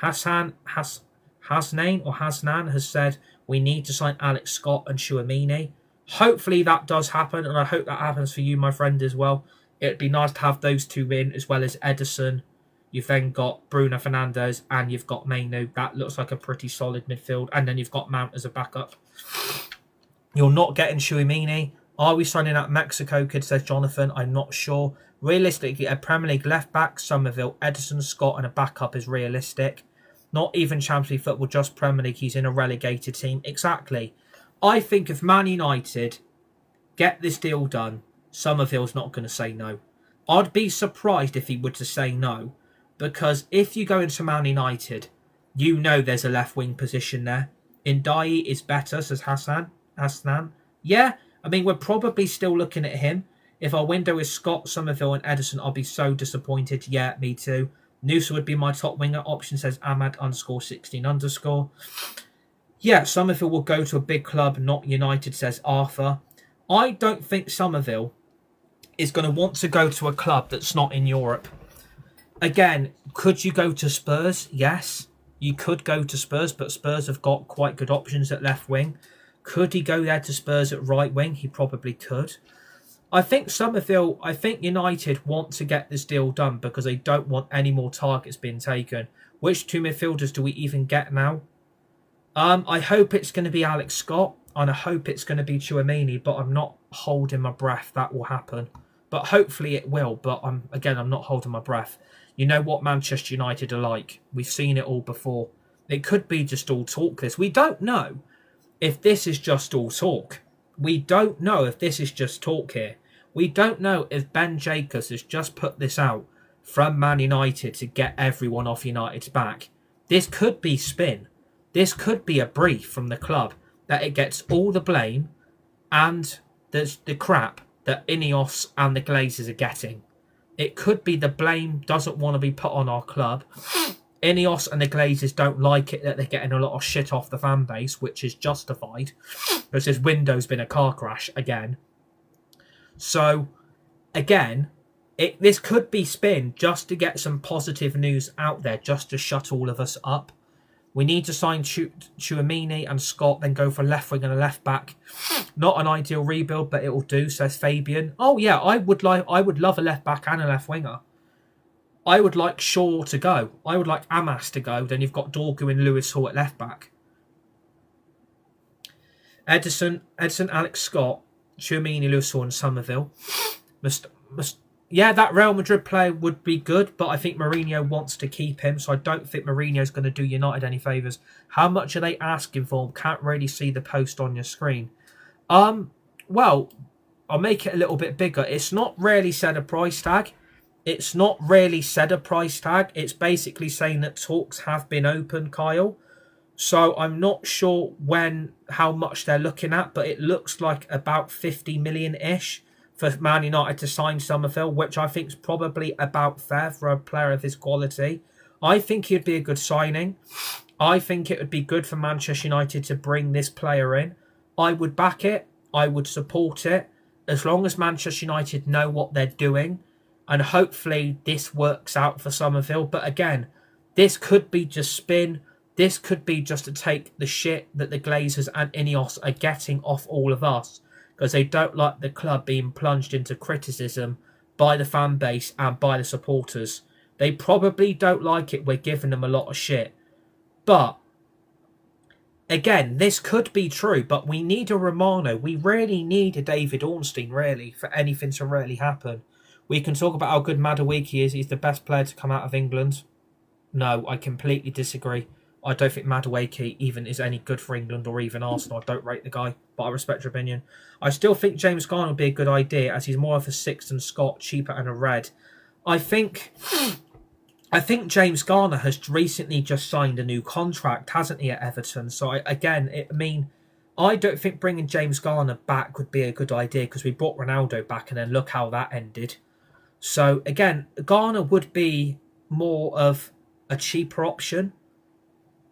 Hasnan has said we need to sign Alex Scott and Tchouaméni. Hopefully that does happen, and I hope that happens for you, my friend, as well. It'd be nice to have those two in, as well as Ederson. You've then got Bruno Fernandes, and you've got Mainu. That looks like a pretty solid midfield. And then you've got Mount as a backup. You're not getting Tchouaméni. Are we signing out Mexico, kid, says Jonathan? I'm not sure. Realistically, a Premier League left-back, Summerville, Ederson, Scott, and a backup is realistic. Not even Champions League football, just Premier League. He's in a relegated team. Exactly. I think if Man United get this deal done, Summerville's not going to say no. I'd be surprised if he were to say no, because if you go into Man United, you know there's a left-wing position there. Ndiaye is better, says Hasnan. Yeah, I mean, we're probably still looking at him. If our window is Scott, Summerville and Ederson, I'll be so disappointed. Yeah, me too. Noosa would be my top winger option, says Ahmad_16_. Yeah, Summerville will go to a big club, not United, says Arthur. I don't think Summerville is going to want to go to a club that's not in Europe. Again, could you go to Spurs? Yes, you could go to Spurs, but Spurs have got quite good options at left wing. Could he go there to Spurs at right wing? He probably could. I think United want to get this deal done because they don't want any more targets being taken. Which two midfielders do we even get now? I hope it's going to be Alex Scott, and I hope it's going to be Tchouaméni, but I'm not holding my breath that will happen. But hopefully it will, but I'm not holding my breath. You know what Manchester United are like. We've seen it all before. It could be just all talk this. We don't know if this is just all talk. We don't know if this is just talk here. We don't know if Ben Jacobs has just put this out from Man United to get everyone off United's back. This could be spin. This could be a brief from the club that it gets all the blame and there's the crap that Ineos and the Glazers are getting. It could be the blame doesn't want to be put on our club. Ineos and the Glazers don't like it that they're getting a lot of shit off the fan base, which is justified because this window's been a car crash again. So, again, this could be spin just to get some positive news out there, just to shut all of us up. We need to sign Tchouaméni and Scott, then go for left wing and a left back. Not an ideal rebuild, but it will do, says Fabian. Oh yeah, I would love a left back and a left winger. I would like Shaw to go. I would like Amas to go. Then you've got Dorgu and Lewis Hall at left back. Edison, Alex Scott, Tchouaméni, Lewis Hall and Summerville. Yeah, that Real Madrid player would be good, but I think Mourinho wants to keep him, so I don't think Mourinho's going to do United any favours. How much are they asking for him? Can't really see the post on your screen. Well, I'll make it a little bit bigger. It's not really said a price tag. It's basically saying that talks have been opened, Kyle. So I'm not sure how much they're looking at, but it looks like about 50 million-ish. For Man United to sign Summerville, which I think is probably about fair for a player of his quality. I think he'd be a good signing. I think it would be good for Manchester United to bring this player in. I would back it. I would support it. As long as Manchester United know what they're doing. And hopefully this works out for Summerville. But again, this could be just spin. This could be just to take the shit that the Glazers and Ineos are getting off all of us. Because they don't like the club being plunged into criticism by the fan base and by the supporters. They probably don't like it. We're giving them a lot of shit. But, again, this could be true, but we need a Romano. We really need a David Ornstein, really, for anything to really happen. We can talk about how good Madueke is. He's the best player to come out of England. No, I completely disagree. I don't think Madueke even is any good for England or even Arsenal. I don't rate the guy, but I respect your opinion. I still think James Garner would be a good idea as he's more of a six than Scott, cheaper and a red. I think James Garner has recently just signed a new contract, hasn't he, at Everton? So, I don't think bringing James Garner back would be a good idea because we brought Ronaldo back and then look how that ended. So again, Garner would be more of a cheaper option,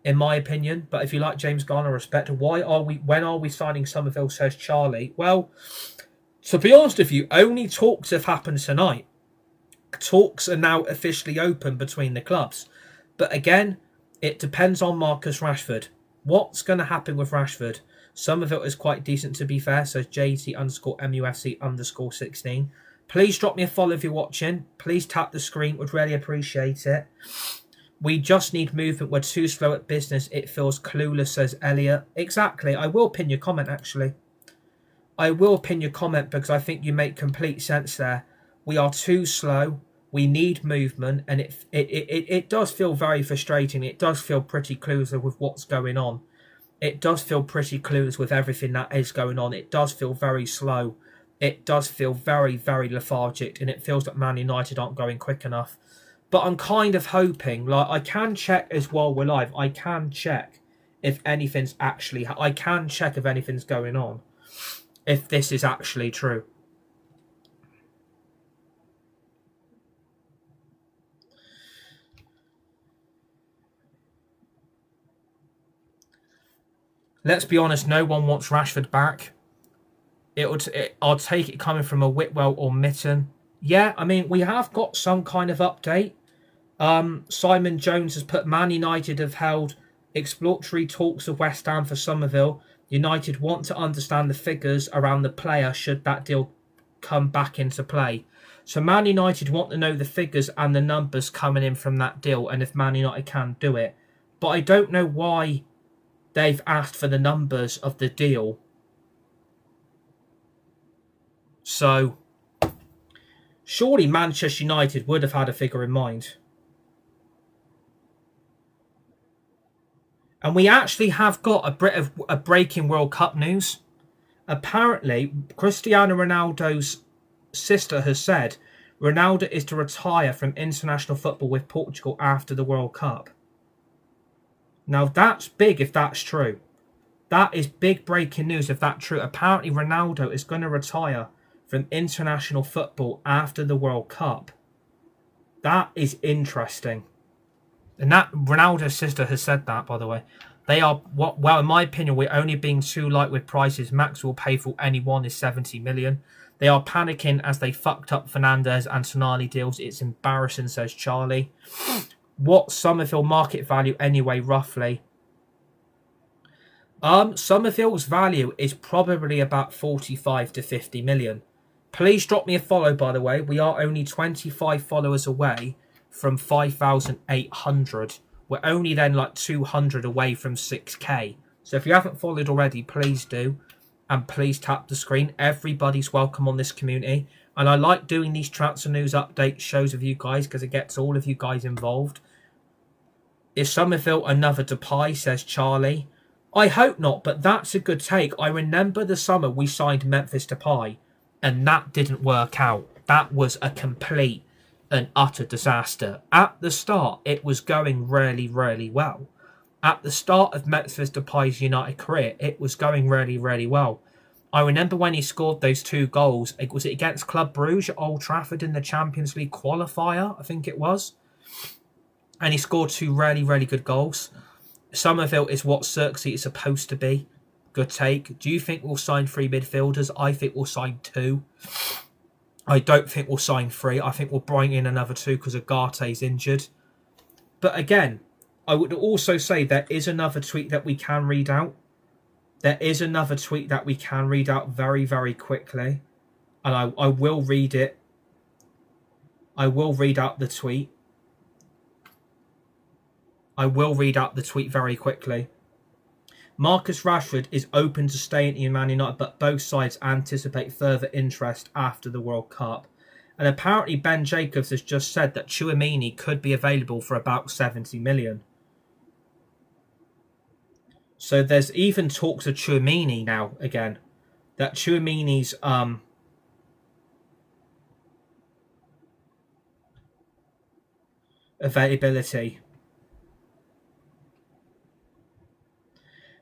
in my opinion. But if you like James Garner, respect. When are we signing Summerville? Says Charlie. Well, to be honest with you, only talks have happened tonight. Talks are now officially open between the clubs. But again, it depends on Marcus Rashford. What's going to happen with Rashford? Summerville is quite decent, to be fair. So JT_MUFC_16. Please drop me a follow if you're watching. Please tap the screen. Would really appreciate it. We just need movement. We're too slow at business. It feels clueless, says Elliot. Exactly. I will pin your comment, actually. I will pin your comment because I think you make complete sense there. We are too slow. We need movement. And it does feel very frustrating. It does feel pretty clueless with what's going on. It does feel pretty clueless with everything that is going on. It does feel very slow. It does feel very, very lethargic. And it feels like Man United aren't going quick enough. But I'm kind of hoping, like, I can check as well we're live. I can check if anything's actually... I can check if anything's going on. If this is actually true. Let's be honest, no one wants Rashford back. I'll take it coming from a Whitwell or Mitten. Yeah, I mean, we have got some kind of update. Simon Jones has put Man United have held exploratory talks with West Ham for Summerville. United want to understand the figures around the player should that deal come back into play. So Man United want to know the figures and the numbers coming in from that deal and if Man United can do it. But I don't know why they've asked for the numbers of the deal. So surely Manchester United would have had a figure in mind. And we actually have got a bit of a breaking World Cup news. Apparently, Cristiano Ronaldo's sister has said Ronaldo is to retire from international football with Portugal after the World Cup. Now, that's big if that's true. That is big breaking news if that's true. Apparently, Ronaldo is going to retire from international football after the World Cup. That is interesting. And that Ronaldo's sister has said that, by the way. They are, well, in my opinion, we're only being too light with prices. Max will pay for anyone is 70 million. They are panicking as they fucked up Fernandes and Tonali deals. It's embarrassing, says Charlie. What's Summerville market value anyway, roughly? Summerville's value is probably about 45 to 50 million. Please drop me a follow, by the way. We are only 25 followers away from 5,800. We're only then like 200 away from 6k. So if you haven't followed already, please do. And please tap the screen. Everybody's welcome on this community. And I like doing these transfer news update shows with you guys because it gets all of you guys involved. Is Summerville another Depay, says Charlie. I hope not, but that's a good take. I remember the summer we signed Memphis Depay and that didn't work out. That was a complete and utter disaster. At the start, it was going really, really well. At the start of Memphis Depay's United career, it was going really, really well. I remember when he scored those 2 goals. Was it against Club Brugge at Old Trafford in the Champions League qualifier? I think it was. And he scored 2 really, really good goals. Summerville is what Cirksey is supposed to be. Good take. Do you think we'll sign 3 midfielders? I think we'll sign 2. I don't think we'll sign 3. I think we'll bring in another 2 because Agate's injured. But again, I would also say there is another tweet that we can read out. There is another tweet that we can read out very, very quickly. And I will read it. I will read out the tweet. I will read out the tweet very quickly. Marcus Rashford is open to staying in Man United, but both sides anticipate further interest after the World Cup. And apparently Ben Jacobs has just said that Tchouaméni could be available for about 70 million. So there's even talks of Tchouaméni now again. That Tchouaméni's availability.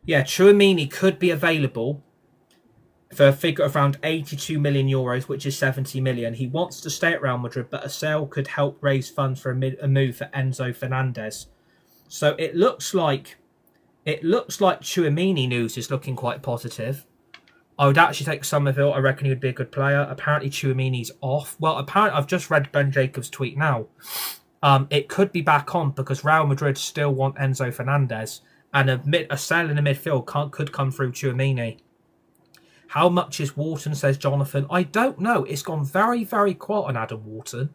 Yeah, Tchouaméni could be available for a figure of around 82 million euros, which is 70 million. He wants to stay at Real Madrid, but a sale could help raise funds for a move for Enzo Fernandez. So it looks like Tchouaméni news is looking quite positive. I would actually take Summerville. I reckon he would be a good player. Apparently, Tchouaméni's off. Well, apparently, I've just read Ben Jacobs' tweet now. It could be back on because Real Madrid still want Enzo Fernandez, and a sale in the midfield could come through Tchouaméni. How much is Wharton, says Jonathan? I don't know. It's gone very, very quiet on Adam Wharton.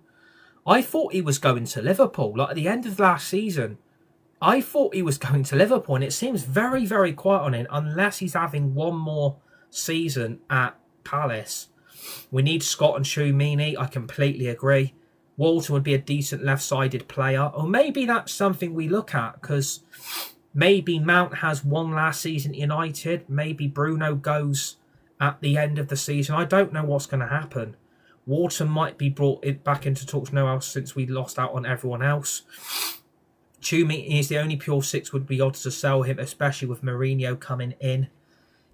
I thought he was going to Liverpool. Like at the end of last season, I thought he was going to Liverpool, and it seems very, very quiet on him unless he's having one more season at Palace. We need Scott and Tchouaméni. I completely agree. Walton would be a decent left-sided player, or maybe that's something we look at because maybe Mount has one last season at United. Maybe Bruno goes at the end of the season. I don't know what's going to happen. Walton might be brought back into talks now since we lost out on everyone else. Tchouaméni is the only pure six would be odds to sell him, especially with Mourinho coming in.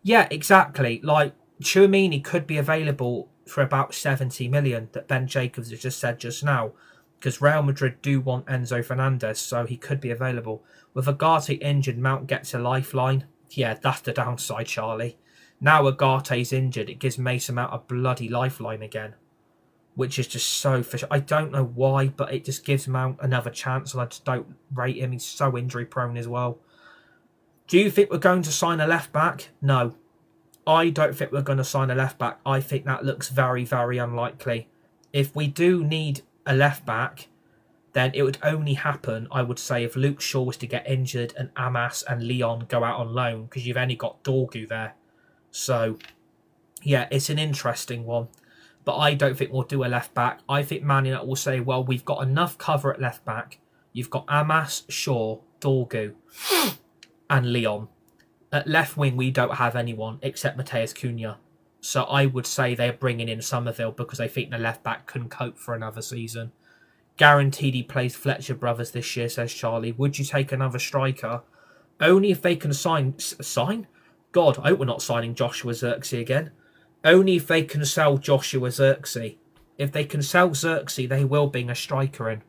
Yeah, exactly. Like Tchouaméni could be available for about 70 million that Ben Jacobs has just said just now, because Real Madrid do want Enzo Fernandez, so he could be available. With Agate injured, Mount gets a lifeline. Yeah, that's the downside, Charlie. Now Agate's injured, it gives Mason Mount a bloody lifeline again, which is just so fish. I don't know why, but it just gives Mount another chance, and I just don't rate him. He's so injury prone as well. Do you think we're going to sign a left back? No. I don't think we're going to sign a left back. I think that looks very, very unlikely. If we do need a left back, then it would only happen, I would say, if Luke Shaw was to get injured and Amas and Leon go out on loan, because you've only got Dorgu there. So, yeah, it's an interesting one. But I don't think we'll do a left back. I think Man United will say, well, we've got enough cover at left back. You've got Amas, Shaw, Dorgu, and Leon. At left wing, we don't have anyone except Mateus Cunha. So I would say they're bringing in Summerville because they think the left back can cope for another season. Guaranteed he plays Fletcher Brothers this year, says Charlie. Would you take another striker? Only if they can sign? God, I hope we're not signing Joshua Zirkzee again. Only if they can sell Joshua Zirkzee. If they can sell Zirkzee, they will bring a striker in.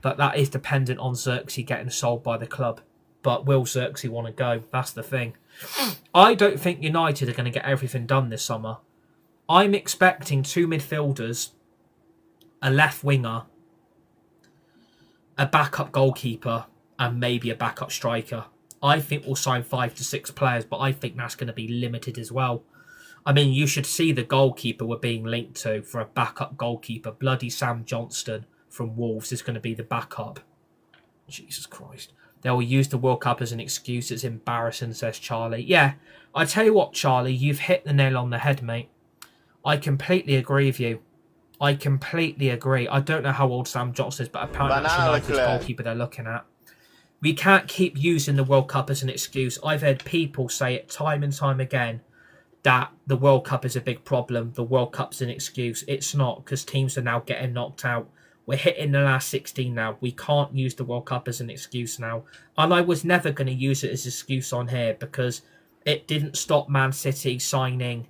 But that is dependent on Zirkzee getting sold by the club. But will Zirkzee want to go? That's the thing. I don't think United are going to get everything done this summer. I'm expecting 2 midfielders, a left winger, a backup goalkeeper, and maybe a backup striker. I think we'll sign 5 to 6 players, but I think that's going to be limited as well. I mean, you should see the goalkeeper we're being linked to for a backup goalkeeper. Bloody Sam Johnston from Wolves is going to be the backup. Jesus Christ. They will use the World Cup as an excuse. It's embarrassing, says Charlie. Yeah, I tell you what, Charlie, you've hit the nail on the head, mate. I completely agree with you. I completely agree. I don't know how old Sam Johnston is, but apparently it's United's goalkeeper they're looking at. We can't keep using the World Cup as an excuse. I've heard people say it time and time again that the World Cup is a big problem. The World Cup's an excuse. It's not, because teams are now getting knocked out. We're hitting the last 16 now. We can't use the World Cup as an excuse now. And I was never going to use it as an excuse on here because it didn't stop Man City signing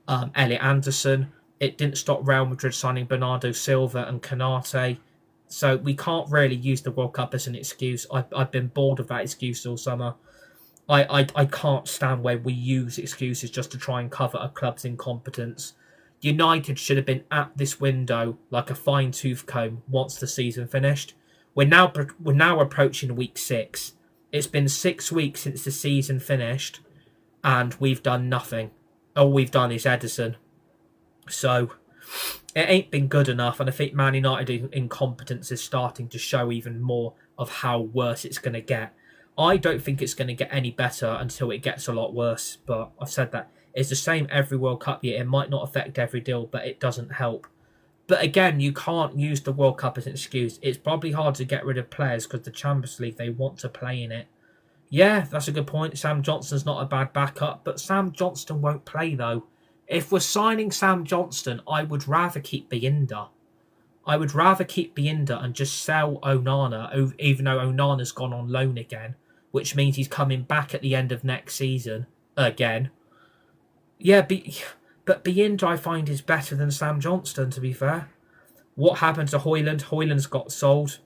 Elliot Anderson. It didn't stop Real Madrid signing Bernardo Silva and Canate. So we can't really use the World Cup as an excuse. I've been bored of that excuse all summer. I can't stand where we use excuses just to try and cover a club's incompetence. United should have been at this window like a fine-tooth comb once the season finished. We're now approaching week 6. It's been 6 weeks since the season finished, and we've done nothing. All we've done is Edison. So it ain't been good enough, and I think Man United incompetence is starting to show even more of how worse it's going to get. I don't think it's going to get any better until it gets a lot worse, but I've said that. It's the same every World Cup year. It might not affect every deal, but it doesn't help. But again, you can't use the World Cup as an excuse. It's probably hard to get rid of players because the Champions League, they want to play in it. Yeah, that's a good point. Sam Johnston's not a bad backup, but Sam Johnston won't play though. If we're signing Sam Johnston, I would rather keep Binder. I would rather keep Binder and just sell Onana, even though Onana's gone on loan again. which means he's coming back at the end of next season again. Yeah, but Binder I find is better than Sam Johnston, to be fair. What happened to Højlund? Højlund's got sold.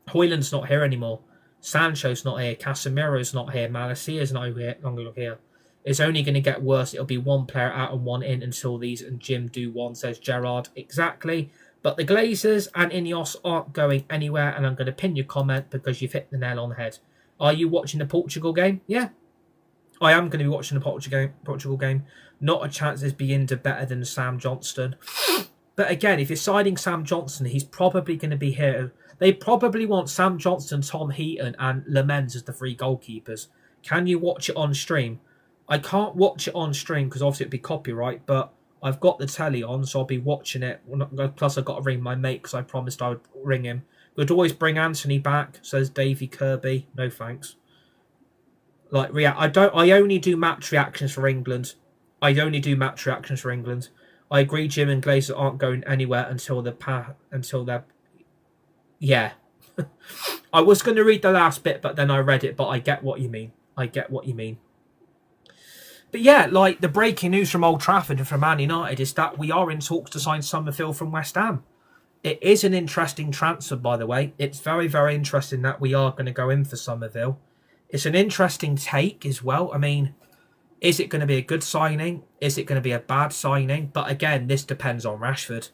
Højlund's not here anymore. Sancho's not here. Casemiro's not here. Malasia's not longer here. It's only going to get worse. It'll be one player out and one in until these and Jim do one, says Gerard. Exactly. But the Glazers and Ineos aren't going anywhere, and I'm going to pin your comment because you've hit the nail on the head. Are you watching the Portugal game? Yeah. I am going to be watching the Portugal game. Not a chance is Binder better than Sam Johnston. But again, if you're siding Sam Johnston, he's probably going to be here. They probably want Sam Johnston, Tom Heaton and Lamens as the 3 goalkeepers. Can you watch it on stream? I can't watch it on stream because obviously it'd be copyright, but I've got the telly on, so I'll be watching it. Plus I've got to ring my mate because I promised I would ring him. We'd always bring Anthony back, says Davey Kirby. No thanks. I only do match reactions for England. I agree Jim and Glazer aren't going anywhere until they're... Yeah. I was going to read the last bit, but then I read it, but I get what you mean. But yeah, like the breaking news from Old Trafford and from Man United is that we are in talks to sign Summerville from West Ham. It is an interesting transfer, by the way. It's very, very interesting that we are going to go in for Summerville. It's an interesting take as well. I mean, is it going to be a good signing? Is it going to be a bad signing? But again, this depends on Rashford.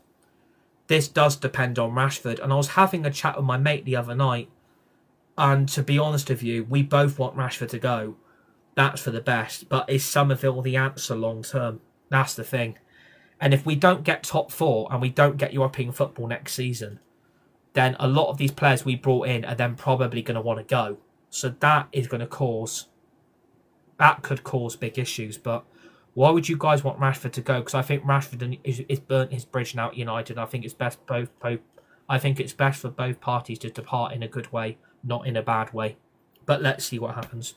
This does depend on Rashford. And I was having a chat with my mate the other night. And to be honest with you, we both want Rashford to go. That's for the best. But is Summerville the answer long term? That's the thing. And if we don't get top 4 and we don't get European football next season, then a lot of these players we brought in are then probably going to want to go. So that is going to cause... That could cause big issues. But why would you guys want Rashford to go? Because I think Rashford is burnt his bridge now at United. I think it's best for both parties to depart in a good way, not in a bad way. But let's see what happens.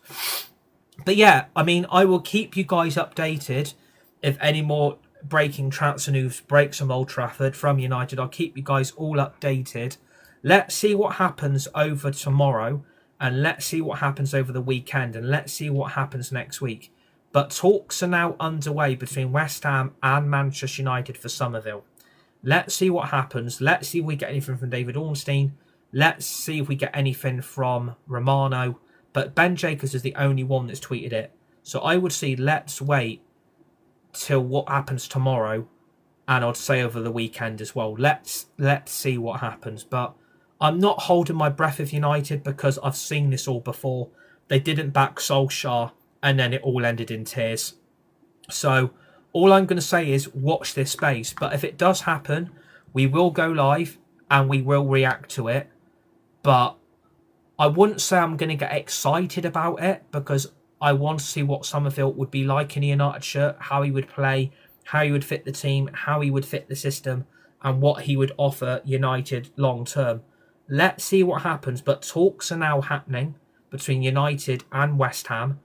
But yeah, I mean, I will keep you guys updated if any more breaking transfer news breaks from Old Trafford, from United. I'll keep you guys all updated. Let's see what happens over tomorrow, and let's see what happens over the weekend, and let's see what happens next week. But talks are now underway between West Ham and Manchester United for Summerville. Let's see what happens. Let's see if we get anything from David Ornstein. Let's see if we get anything from Romano. But Ben Jacobs is the only one that's tweeted it. So I would say let's wait till what happens tomorrow, and I'd say over the weekend as well. Let's see what happens. But I'm not holding my breath with United because I've seen this all before. They didn't back Solskjaer, and then it all ended in tears. So all I'm going to say is watch this space. But if it does happen, we will go live and we will react to it. But I wouldn't say I'm going to get excited about it because I want to see what Summerville would be like in a United shirt, how he would play, how he would fit the team, how he would fit the system, and what he would offer United long term. Let's see what happens. But talks are now happening between United and West Ham.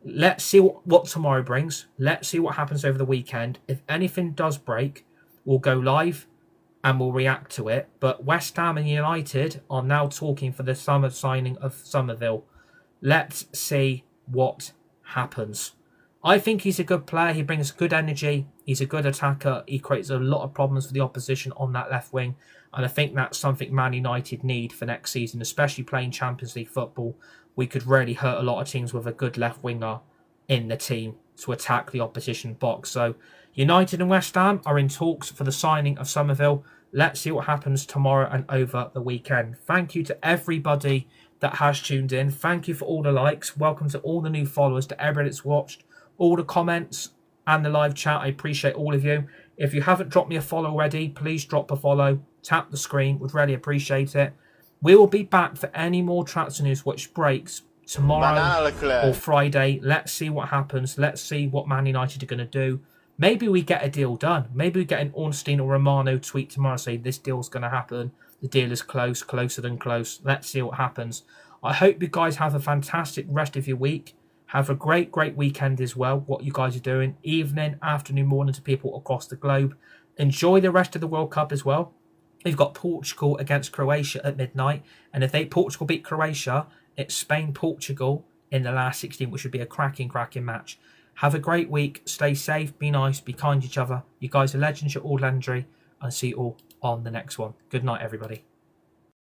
Let's see what tomorrow brings. Let's see what happens over the weekend. If anything does break, we'll go live and we'll react to it. But West Ham and United are now talking for the summer signing of Summerville. Let's see what happens. I think he's a good player. He brings good energy. He's a good attacker. He creates a lot of problems for the opposition on that left wing. And I think that's something Man United need for next season, especially playing Champions League football. We could really hurt a lot of teams with a good left winger in the team to attack the opposition box. So United and West Ham are in talks for the signing of Summerville. Let's see what happens tomorrow and over the weekend. Thank you to everybody that has tuned in. Thank you for all the likes. Welcome to all the new followers, to everybody that's watched, all the comments and the live chat. I appreciate all of you. If you haven't dropped me a follow already, please drop a follow. Tap the screen. Would really appreciate it. We will be back for any more transfer news which breaks tomorrow or Friday. Let's see what happens. Let's see what Man United are going to do. Maybe we get a deal done. Maybe we get an Ornstein or Romano tweet tomorrow saying this deal's going to happen. The deal is close, closer than close. Let's see what happens. I hope you guys have a fantastic rest of your week. Have a great, great weekend as well, what you guys are doing. Evening, afternoon, morning to people across the globe. Enjoy the rest of the World Cup as well. We've got Portugal against Croatia at midnight. And if Portugal beat Croatia, it's Spain-Portugal in the last 16, which should be a cracking match. Have a great week. Stay safe. Be nice. Be kind to each other. You guys are legends. You're all legendary. I'll see you all on the next one. Good night, everybody.